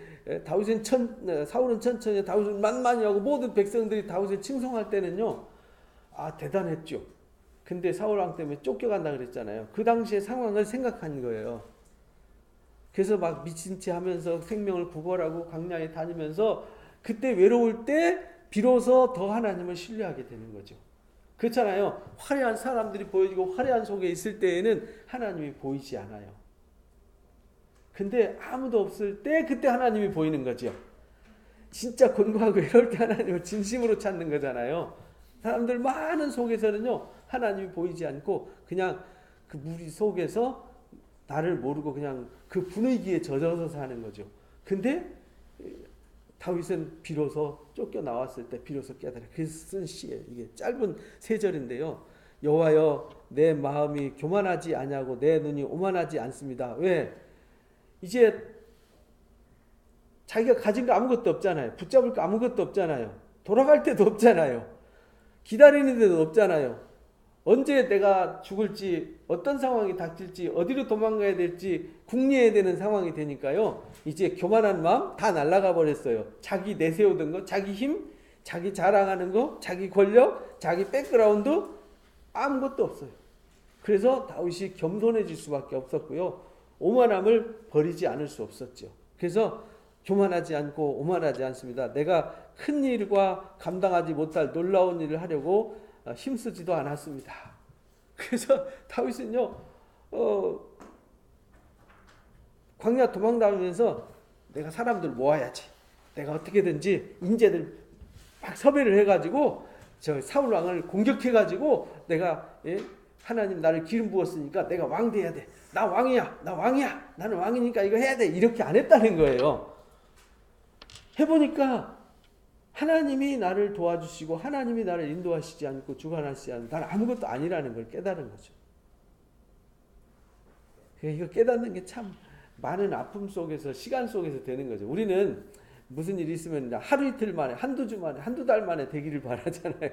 사울은 천천히, 다윗은 만만히 하고 모든 백성들이 다윗을 칭송할 때는요, 대단했죠. 근데 사울 왕 때문에 쫓겨간다 그랬잖아요. 그 당시의 상황을 생각한 거예요. 그래서 막 미친 체 하면서 생명을 구걸하고 광야에 다니면서 그때 외로울 때 비로소 더 하나님을 신뢰하게 되는 거죠. 그렇잖아요. 화려한 사람들이 보여지고 화려한 속에 있을 때에는 하나님이 보이지 않아요. 근데 아무도 없을 때 그때 하나님이 보이는 거죠. 진짜 곤고하고 외로울 때 하나님을 진심으로 찾는 거잖아요. 사람들 많은 속에서는요, 하나님이 보이지 않고 그냥 그 무리 속에서 나를 모르고 그냥 그 분위기에 젖어서 사는 거죠. 근데 다윗은 비로소 쫓겨나왔을 때 비로소 깨달아. 그래서 쓴 시예요. 이게 짧은 3절인데요. 여호와여, 내 마음이 교만하지 아니하고 내 눈이 오만하지 않습니다. 왜? 이제 자기가 가진 거 아무것도 없잖아요. 붙잡을 거 아무것도 없잖아요. 돌아갈 데도 없잖아요. 기다리는 데도 없잖아요. 언제 내가 죽을지, 어떤 상황이 닥칠지, 어디로 도망가야 될지 궁리해야 되는 상황이 되니까요. 이제 교만한 마음 다 날아가 버렸어요. 자기 내세우던 거, 자기 힘, 자기 자랑하는 거, 자기 권력, 자기 백그라운드 아무것도 없어요. 그래서 다윗이 겸손해질 수밖에 없었고요. 오만함을 버리지 않을 수 없었죠. 그래서 교만하지 않고 오만하지 않습니다. 내가 큰 일과 감당하지 못할 놀라운 일을 하려고 힘쓰지도 않았습니다. 그래서 다윗은요, 광야 도망다니면서 내가 사람들 모아야지. 내가 어떻게든지 인재들 막 섭외를 해가지고 저 사울 왕을 공격해가지고 내가 하나님 나를 기름 부었으니까 내가 왕 돼야 돼. 나 왕이야. 나 왕이야. 나는 왕이니까 이거 해야 돼. 이렇게 안 했다는 거예요. 해보니까 하나님이 나를 도와주시고 하나님이 나를 인도하시지 않고 주관하시지 않고 나는 아무것도 아니라는 걸 깨달은 거죠. 이거 깨닫는 게 참 많은 아픔 속에서 시간 속에서 되는 거죠. 우리는 무슨 일이 있으면 하루 이틀 만에 한두 주 만에 한두 달 만에 되기를 바라잖아요.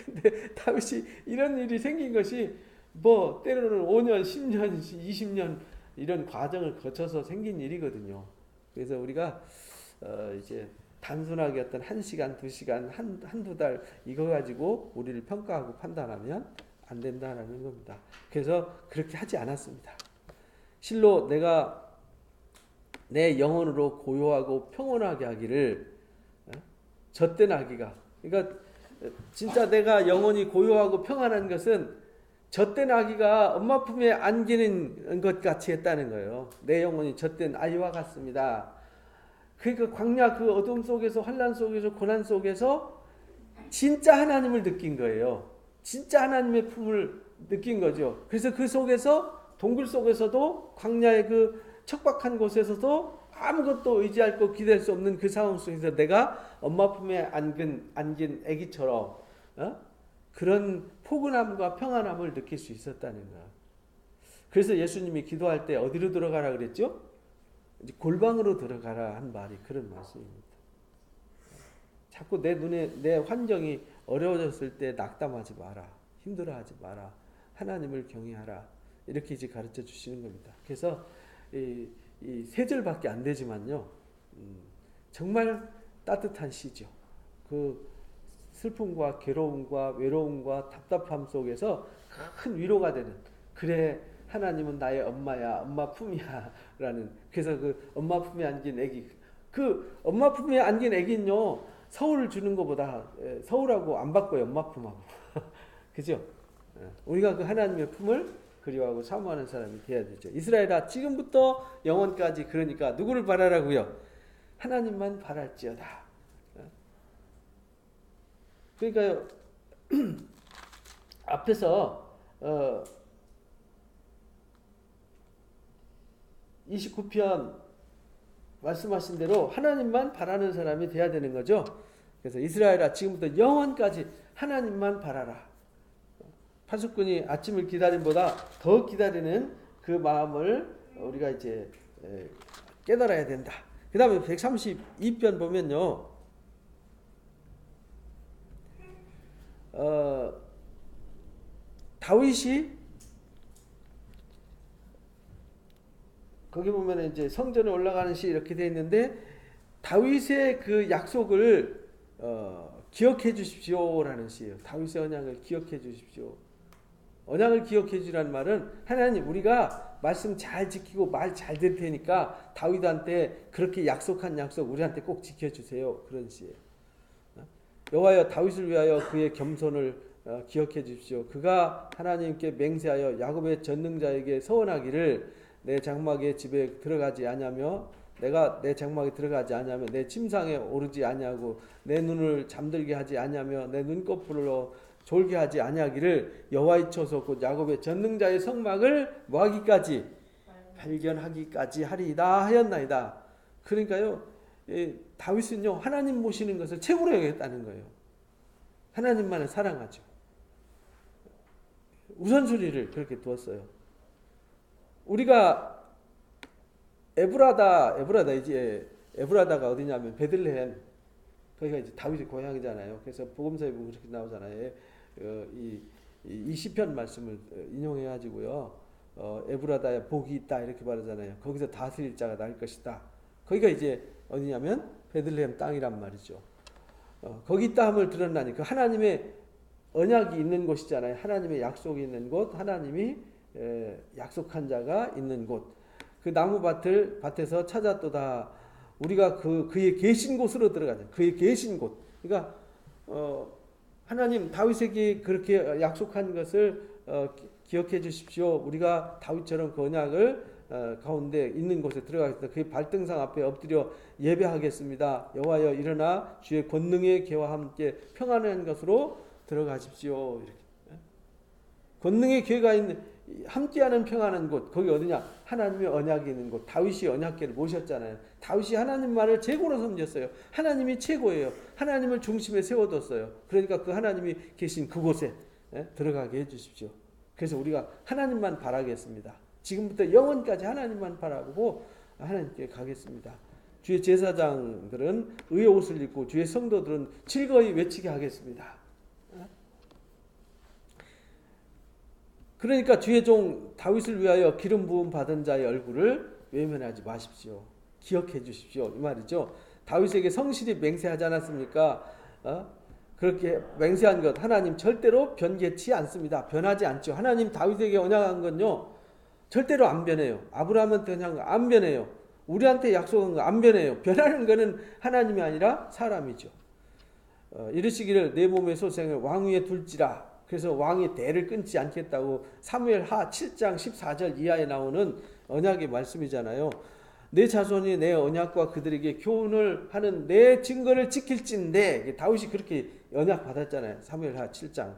근데 다윗이 이런 일이 생긴 것이 뭐 때로는 5년, 10년, 20년 이런 과정을 거쳐서 생긴 일이거든요. 그래서 우리가 이제 단순하게 어떤 1시간, 2시간, 한두 달 이거 가지고 우리를 평가하고 판단하면 안 된다는 겁니다. 그래서 그렇게 하지 않았습니다. 실로 내가 내 영혼으로 고요하고 평온하게 하기를 젖된 아기가, 그러니까 진짜 내가 영혼이 고요하고 평안한 것은 젖된 아기가 엄마 품에 안기는 것 같이 했다는 거예요. 내 영혼이 젖된 아이와 같습니다. 그러니까 광야 그 어둠 속에서 환난 속에서 고난 속에서 진짜 하나님을 느낀 거예요. 진짜 하나님의 품을 느낀 거죠. 그래서 그 속에서 동굴 속에서도 광야의 그 척박한 곳에서도 아무것도 의지할 거 기댈 수 없는 그 상황 속에서 내가 엄마 품에 안긴 아기처럼 그런 포근함과 평안함을 느낄 수 있었다는 거예요. 그래서 예수님이 기도할 때 어디로 들어가라 그랬죠? 골방으로 들어가라 한 말이 그런 말씀입니다. 자꾸 내 눈에 내 환경이 어려워졌을 때 낙담하지 마라. 힘들어하지 마라. 하나님을 경외하라. 이렇게 이제 가르쳐 주시는 겁니다. 그래서 이 세 절밖에 안 되지만요. 정말 따뜻한 시죠. 그 슬픔과 괴로움과 외로움과 답답함 속에서 큰 위로가 되는, 그래 하나님은 나의 엄마야, 엄마 품이야 라는. 그래서 그 엄마 품에 안긴 애기, 그 엄마 품에 안긴 애기는요 서울을 주는 것보다 서울하고 안 바꿔요. 엄마 품하고. 그죠? 우리가 그 하나님의 품을 그리워하고 사모하는 사람이 돼야 되죠. 이스라엘아 지금부터 영원까지, 그러니까 누구를 바라라고요? 하나님만 바랄지어다. 그러니까요 앞에서 29편 말씀하신 대로 하나님만 바라는 사람이 돼야 되는 거죠. 그래서 이스라엘아 지금부터 영원까지 하나님만 바라라. 파수꾼이 아침을 기다림보다 더 기다리는 그 마음을 우리가 이제 깨달아야 된다. 그 다음에 132편 보면요. 다윗이 거기 보면 이제 성전에 올라가는 시 이렇게 되어 있는데 다윗의 그 약속을 기억해 주십시오라는 시예요. 다윗의 언약을 기억해 주십시오. 언약을 기억해 주라는 말은 하나님 우리가 말씀 잘 지키고 말 잘 들 테니까 다윗한테 그렇게 약속한 약속 우리한테 꼭 지켜주세요. 그런 시예요. 여호와여 다윗을 위하여 그의 겸손을 기억해 주십시오. 그가 하나님께 맹세하여 야곱의 전능자에게 서원하기를 내 장막의 집에 들어가지 아니하며 내가 내 장막에 들어가지 아니하며 내 침상에 오르지 아니하고 내 눈을 잠들게 하지 아니하며 내 눈꺼풀로 졸게 하지 아니하기를 여호와의 처소 곧 야곱의 전능자의 성막을 뭐하기까지 발견하기까지 하리이다 하였나이다. 그러니까요 다윗은요 하나님 모시는 것을 최고로 여겼다는 거예요. 하나님만을 사랑하죠. 우선순위를 그렇게 두었어요. 우리가 에브라다가 어디냐면 베들레헴, 거기가 이제 다윗의 고향이잖아요. 그래서 복음서에 보면 그렇게 나오잖아요. 이 이 시편 말씀을 인용해 가지고요. 에브라다에 복이 있다 이렇게 말하잖아요. 거기서 다스릴 자가 날 것이다. 거기가 이제 어디냐면 베들레헴 땅이란 말이죠. 거기 있다함을 드러나니 그 하나님의 언약이 있는 곳이잖아요. 하나님의 약속이 있는 곳, 하나님이 약속한 자가 있는 곳. 그 나무밭에서 찾았도다. 우리가 그의 계신 곳으로 들어가자. 그의 계신 곳. 그러니까 하나님 다윗에게 그렇게 약속한 것을 기억해 주십시오. 우리가 다윗처럼 그 언약을 가운데 있는 곳에 들어가겠습니다. 그의 발등상 앞에 엎드려 예배하겠습니다. 여호와여 일어나 주의 권능의 계와 함께 평안한 것으로 들어가십시오. 이렇게. 권능의 계가 있는 함께하는 평안한 곳 거기 어디냐? 하나님의 언약이 있는 곳. 다윗이 언약궤를 모셨잖아요. 다윗이 하나님만을 최고로 섬겼어요. 하나님이 최고예요. 하나님을 중심에 세워뒀어요. 그러니까 그 하나님이 계신 그곳에 들어가게 해주십시오. 그래서 우리가 하나님만 바라겠습니다. 지금부터 영원까지 하나님만 바라보고 하나님께 가겠습니다. 주의 제사장들은 의의 옷을 입고 주의 성도들은 즐거이 외치게 하겠습니다. 그러니까 주의 종 다윗을 위하여 기름 부음 받은 자의 얼굴을 외면하지 마십시오. 기억해 주십시오. 이 말이죠. 다윗에게 성실히 맹세하지 않았습니까? 그렇게 맹세한 것 하나님 절대로 변개치 않습니다. 변하지 않죠. 하나님 다윗에게 언약한 건요. 절대로 안 변해요. 아브라함한테 그냥 안 변해요. 우리한테 약속한 거 안 변해요. 변하는 거는 하나님이 아니라 사람이죠. 이르시기를 내 몸의 소생을 왕 위에 둘지라. 그래서 왕이 대를 끊지 않겠다고 사무엘하 7장 14절 이하에 나오는 언약의 말씀이잖아요. 내 자손이 내 언약과 그들에게 교훈을 하는 내 증거를 지킬진대. 다윗이 그렇게 언약 받았잖아요. 사무엘하 7장.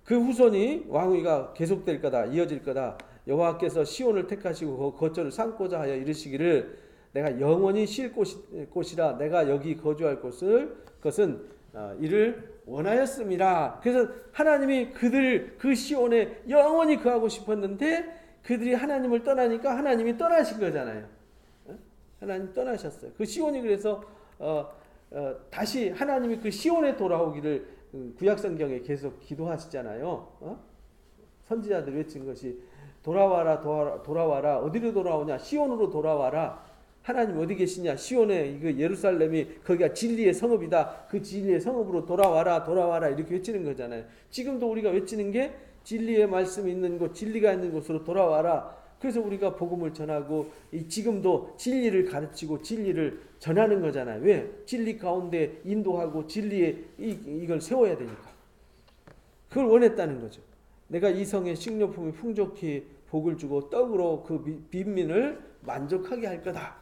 그 후손이 왕위가 계속될 거다. 이어질 거다. 여호와께서 시온을 택하시고 거처를 삼고자 하여 이르시기를 내가 영원히 쉴 곳이라 내가 여기 거주할 것은 이를 원하였습니다. 그래서 하나님이 그 시온에 영원히 거하고 싶었는데 그들이 하나님을 떠나니까 하나님이 떠나신 거잖아요. 하나님 떠나셨어요. 그 시온이 그래서 다시 하나님이 그 시온에 돌아오기를 구약성경에 계속 기도하시잖아요. 선지자들 외친 것이 돌아와라 돌아와라. 어디로 돌아오냐? 시온으로 돌아와라. 하나님 어디 계시냐? 시온에 그 예루살렘이 거기가 진리의 성읍이다. 그 진리의 성읍으로 돌아와라 돌아와라 이렇게 외치는 거잖아요. 지금도 우리가 외치는 게 진리의 말씀이 있는 곳, 진리가 있는 곳으로 돌아와라. 그래서 우리가 복음을 전하고 지금도 진리를 가르치고 진리를 전하는 거잖아요. 왜? 진리 가운데 인도하고 진리에 이걸 세워야 되니까. 그걸 원했다는 거죠. 내가 이 성에 식료품이 풍족히 복을 주고 떡으로 그 빈민을 만족하게 할 거다.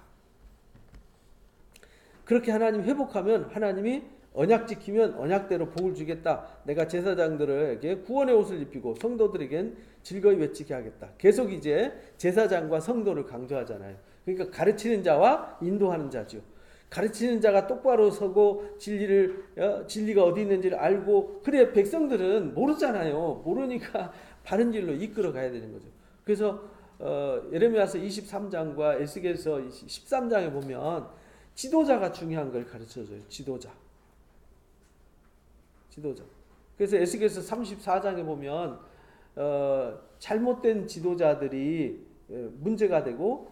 그렇게 하나님 회복하면 하나님이 언약 지키면 언약대로 복을 주겠다. 내가 제사장들에게 구원의 옷을 입히고 성도들에겐 즐거이 외치게 하겠다. 계속 이제 제사장과 성도를 강조하잖아요. 그러니까 가르치는 자와 인도하는 자죠. 가르치는 자가 똑바로 서고 진리가 어디 있는지를 알고 그래 백성들은 모르잖아요. 모르니까 바른 길로 이끌어 가야 되는 거죠. 그래서 예레미야서 23장과 에스겔서 13장에 보면 지도자가 중요한 걸 가르쳐줘요. 지도자. 그래서 에스겔서 34장에 보면 잘못된 지도자들이 문제가 되고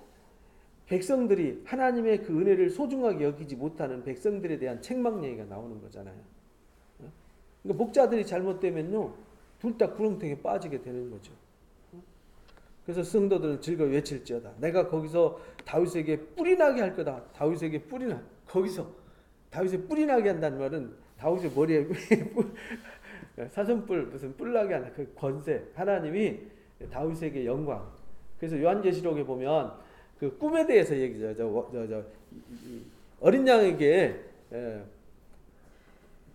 백성들이 하나님의 그 은혜를 소중하게 여기지 못하는 백성들에 대한 책망 얘기가 나오는 거잖아요. 그러니까 목자들이 잘못되면요, 둘 다 구렁텅이에 빠지게 되는 거죠. 그래서 성도들은 즐거이 외칠지어다. 내가 거기서 다윗에게 뿔이 나게 할 거다. 다윗에게 뿔이 나. 거기서 다윗에 뿔이 나게 한다는 말은 다윗의 머리에 사슴뿔 무슨 뿔 나게 하는 그 권세. 하나님이 다윗에게 영광. 그래서 요한계시록에 보면 그 꿈에 대해서 얘기죠. 어린 양에게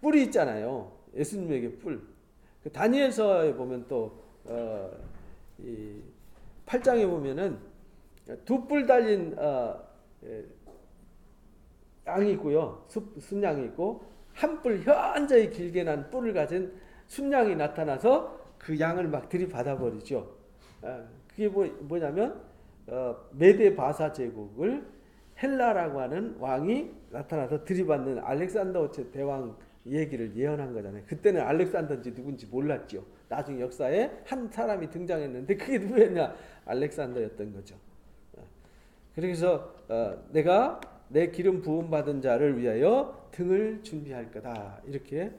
뿔이 있잖아요. 예수님에게 뿔. 그 다니엘서에 보면 또 이 8장에 보면은 두 뿔 달린 양이 있고요. 순양이 있고 한 뿔 현저히 길게 난 뿔을 가진 순양이 나타나서 그 양을 막 들이받아 버리죠. 그게 뭐냐면 메데 바사 제국을 헬라라고 하는 왕이 나타나서 들이받는 알렉산더 대왕 얘기를 예언한 거잖아요. 그때는 알렉산더인지 누군지 몰랐죠. 나중에 역사에 한 사람이 등장했는데 그게 누구였냐? 알렉산더였던 거죠. 그래서 내가 내 기름 부음 받은 자를 위하여 등을 준비할 거다. 이렇게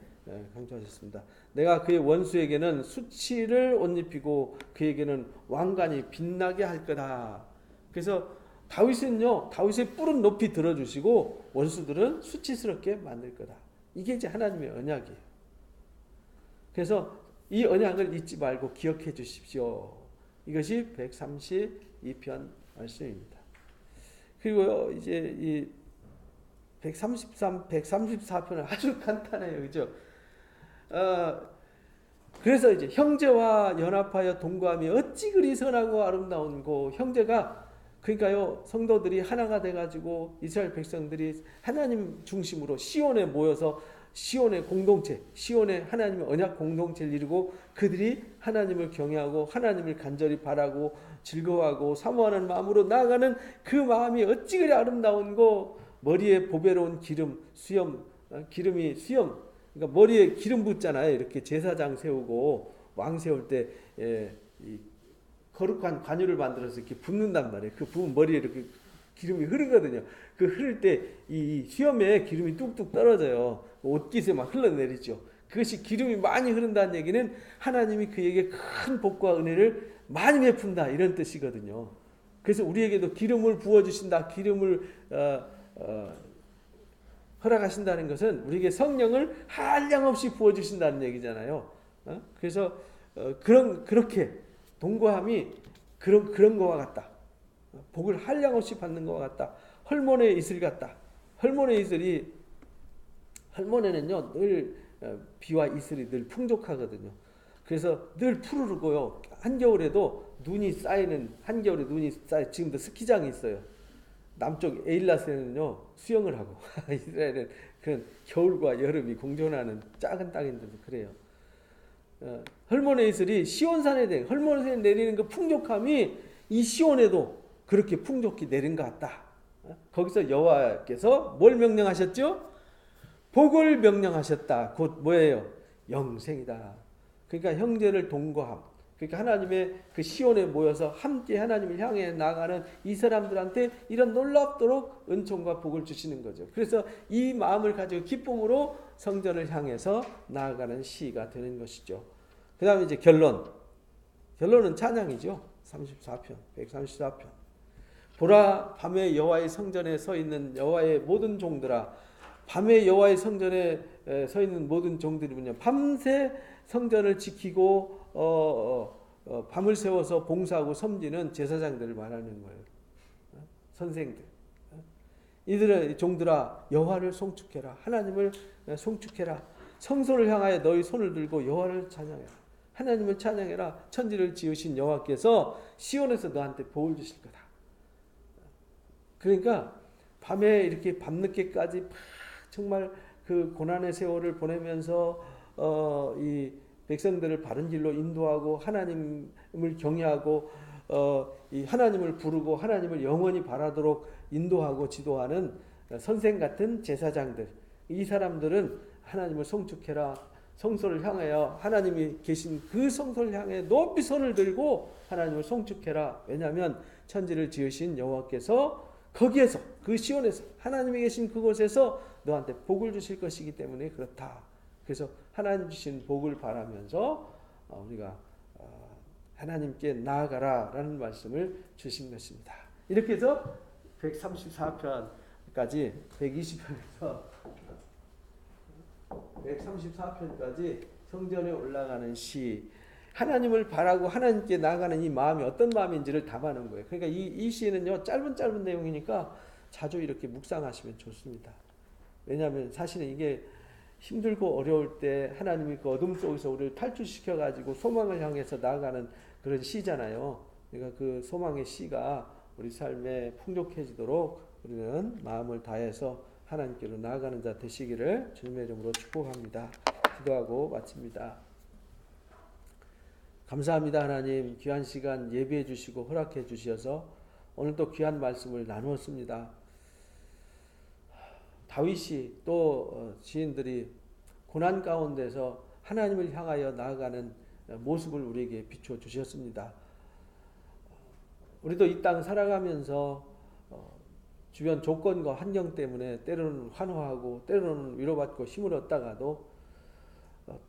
강조하셨습니다. 내가 그의 원수에게는 수치를 옷 입히고 그에게는 왕관이 빛나게 할 거다. 그래서 다윗은요, 다윗의 뿔은 높이 들어주시고 원수들은 수치스럽게 만들 거다. 이게 이제 하나님의 언약이에요. 그래서 이 언약을 잊지 말고 기억해 주십시오. 이것이 132편 말씀입니다. 그리고 이제 이 133, 134편은 아주 간단해요. 그죠? 그래서 이제 형제와 연합하여 동거함이 어찌 그리 선하고 아름다운고. 형제가 그러니까요, 성도들이 하나가 돼가지고 이스라엘 백성들이 하나님 중심으로 시온에 모여서 시온의 공동체, 시온의 하나님의 언약 공동체를 이루고 그들이 하나님을 경외하고 하나님을 간절히 바라고 즐거워하고 사모하는 마음으로 나아가는 그 마음이 어찌 그리 아름다운고. 머리에 보배로운 기름, 수염, 기름이 수염, 그러니까 머리에 기름 붓잖아요. 이렇게 제사장 세우고 왕 세울 때 이 거룩한 관유를 만들어서 이렇게 붓는단 말이에요. 그 부은 머리에 이렇게 기름이 흐르거든요. 그 흐를 때 이 수염에 기름이 뚝뚝 떨어져요. 옷깃에 막 흘러내리죠. 그것이 기름이 많이 흐른다는 얘기는 하나님이 그에게 큰 복과 은혜를 많이 베푼다, 이런 뜻이거든요. 그래서 우리에게도 기름을 부어주신다, 기름을 허락하신다는 것은 우리에게 성령을 한량없이 부어주신다는 얘기잖아요. 그래서 그렇게 동거함이 그런 것과 같다. 복을 한량없이 받는 것과 같다. 헐몬의 이슬 같다. 헐몬의 이슬이, 헐몬에는요 늘 비와 이슬이 늘 풍족하거든요. 그래서 늘 푸르르고요. 한겨울에도 눈이 쌓이는, 한겨울에 눈이 쌓여, 지금도 스키장이 있어요. 남쪽 에일라스에는요 수영을 하고 이스라엘은 그런 겨울과 여름이 공존하는 작은 땅인데도 그래요. 헐몬의 이슬이 시온산에 대 헐몬산에 내리는 그 풍족함이 이 시온에도 그렇게 풍족히 내린 것 같다. 거기서 여호와께서 뭘 명령하셨죠? 복을 명령하셨다. 곧 뭐예요? 영생이다. 그러니까 형제를 동거함. 그러니까 하나님의 그 시온에 모여서 함께 하나님을 향해 나가는 이 사람들한테 이런 놀랍도록 은총과 복을 주시는 거죠. 그래서 이 마음을 가지고 기쁨으로 성전을 향해서 나아가는 시가 되는 것이죠. 그 다음에 이제 결론은 찬양이죠. 34편, 134편. 보라, 밤에 여호와의 성전에 서 있는 여호와의 모든 종들아. 밤에 여호와의 성전에 서 있는 모든 종들이군요. 밤새 성전을 지키고 밤을 새워서 봉사하고 섬기는 제사장들을 말하는 거예요. 선생들. 이들의 종들아, 여호와를 송축해라. 하나님을 송축해라. 성소를 향하여 너희 손을 들고 여호와를 찬양해라. 하나님을 찬양해라. 천지를 지으신 여호와께서 시온에서 너한테 복을 주실 거다. 그러니까 밤에 이렇게 밤늦게까지 정말 그 고난의 세월을 보내면서 이 백성들을 바른 길로 인도하고 하나님을 경외하고 이 하나님을 부르고 하나님을 영원히 바라도록 인도하고 지도하는 선생 같은 제사장들, 이 사람들은 하나님을 송축해라. 성소를 향하여 하나님이 계신 그 성소를 향해 높이 손을 들고 하나님을 송축해라. 왜냐하면 천지를 지으신 여호와께서 거기에서, 그 시온에서, 하나님이 계신 그곳에서 너한테 복을 주실 것이기 때문에 그렇다. 그래서 하나님 주신 복을 바라면서 우리가 하나님께 나아가라라는 말씀을 주신 것입니다. 이렇게 해서 134편까지 120편에서 134편까지 성전에 올라가는 시, 하나님을 바라고 하나님께 나아가는 이 마음이 어떤 마음인지를 담아놓은 거예요. 그러니까 이 시는요 짧은 내용이니까 자주 이렇게 묵상하시면 좋습니다. 왜냐하면 사실은 이게 힘들고 어려울 때 하나님이 그 어둠 속에서 우리를 탈출시켜 가지고 소망을 향해서 나아가는 그런 시잖아요. 그러니까 그 소망의 시가 우리 삶에 풍족해지도록 우리는 마음을 다해서 하나님께로 나아가는 자 되시기를 주님의 이름으로 축복합니다. 기도하고 마칩니다. 감사합니다. 하나님, 귀한 시간 예비해 주시고 허락해 주셔서 오늘 또 귀한 말씀을 나누었습니다. 다윗이 또 지인들이 고난 가운데서 하나님을 향하여 나아가는 모습을 우리에게 비춰 주셨습니다. 우리도 이 땅 살아가면서 주변 조건과 환경 때문에 때로는 환호하고 때로는 위로받고 힘을 얻다가도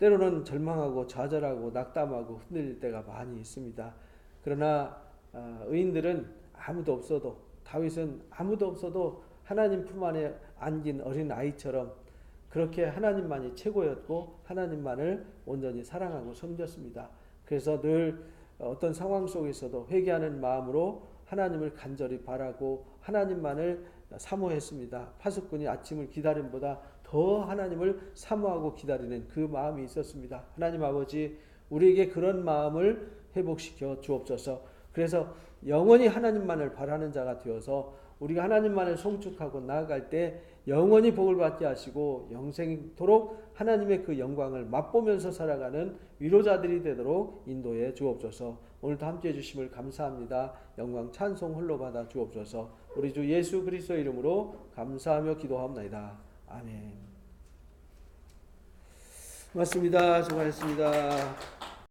때로는 절망하고 좌절하고 낙담하고 흔들릴 때가 많이 있습니다. 그러나 의인들은 아무도 없어도, 다윗은 아무도 없어도 하나님 품 안에 안긴 어린 아이처럼 그렇게 하나님만이 최고였고 하나님만을 온전히 사랑하고 섬겼습니다. 그래서 늘 어떤 상황 속에서도 회개하는 마음으로 하나님을 간절히 바라고 하나님만을 사모했습니다. 파수꾼이 아침을 기다림보다 더 하나님을 사모하고 기다리는 그 마음이 있었습니다. 하나님 아버지, 우리에게 그런 마음을 회복시켜 주옵소서. 그래서 영원히 하나님만을 바라는 자가 되어서 우리가 하나님만을 송축하고 나아갈 때 영원히 복을 받게 하시고 영생토록 하나님의 그 영광을 맛보면서 살아가는 위로자들이 되도록 인도해 주옵소서. 오늘도 함께해 주심을 감사합니다. 영광 찬송 홀로 받아 주옵소서. 우리 주 예수 그리스도의 이름으로 감사하며 기도하옵나이다. 아멘. 고맙습니다. 수고하셨습니다.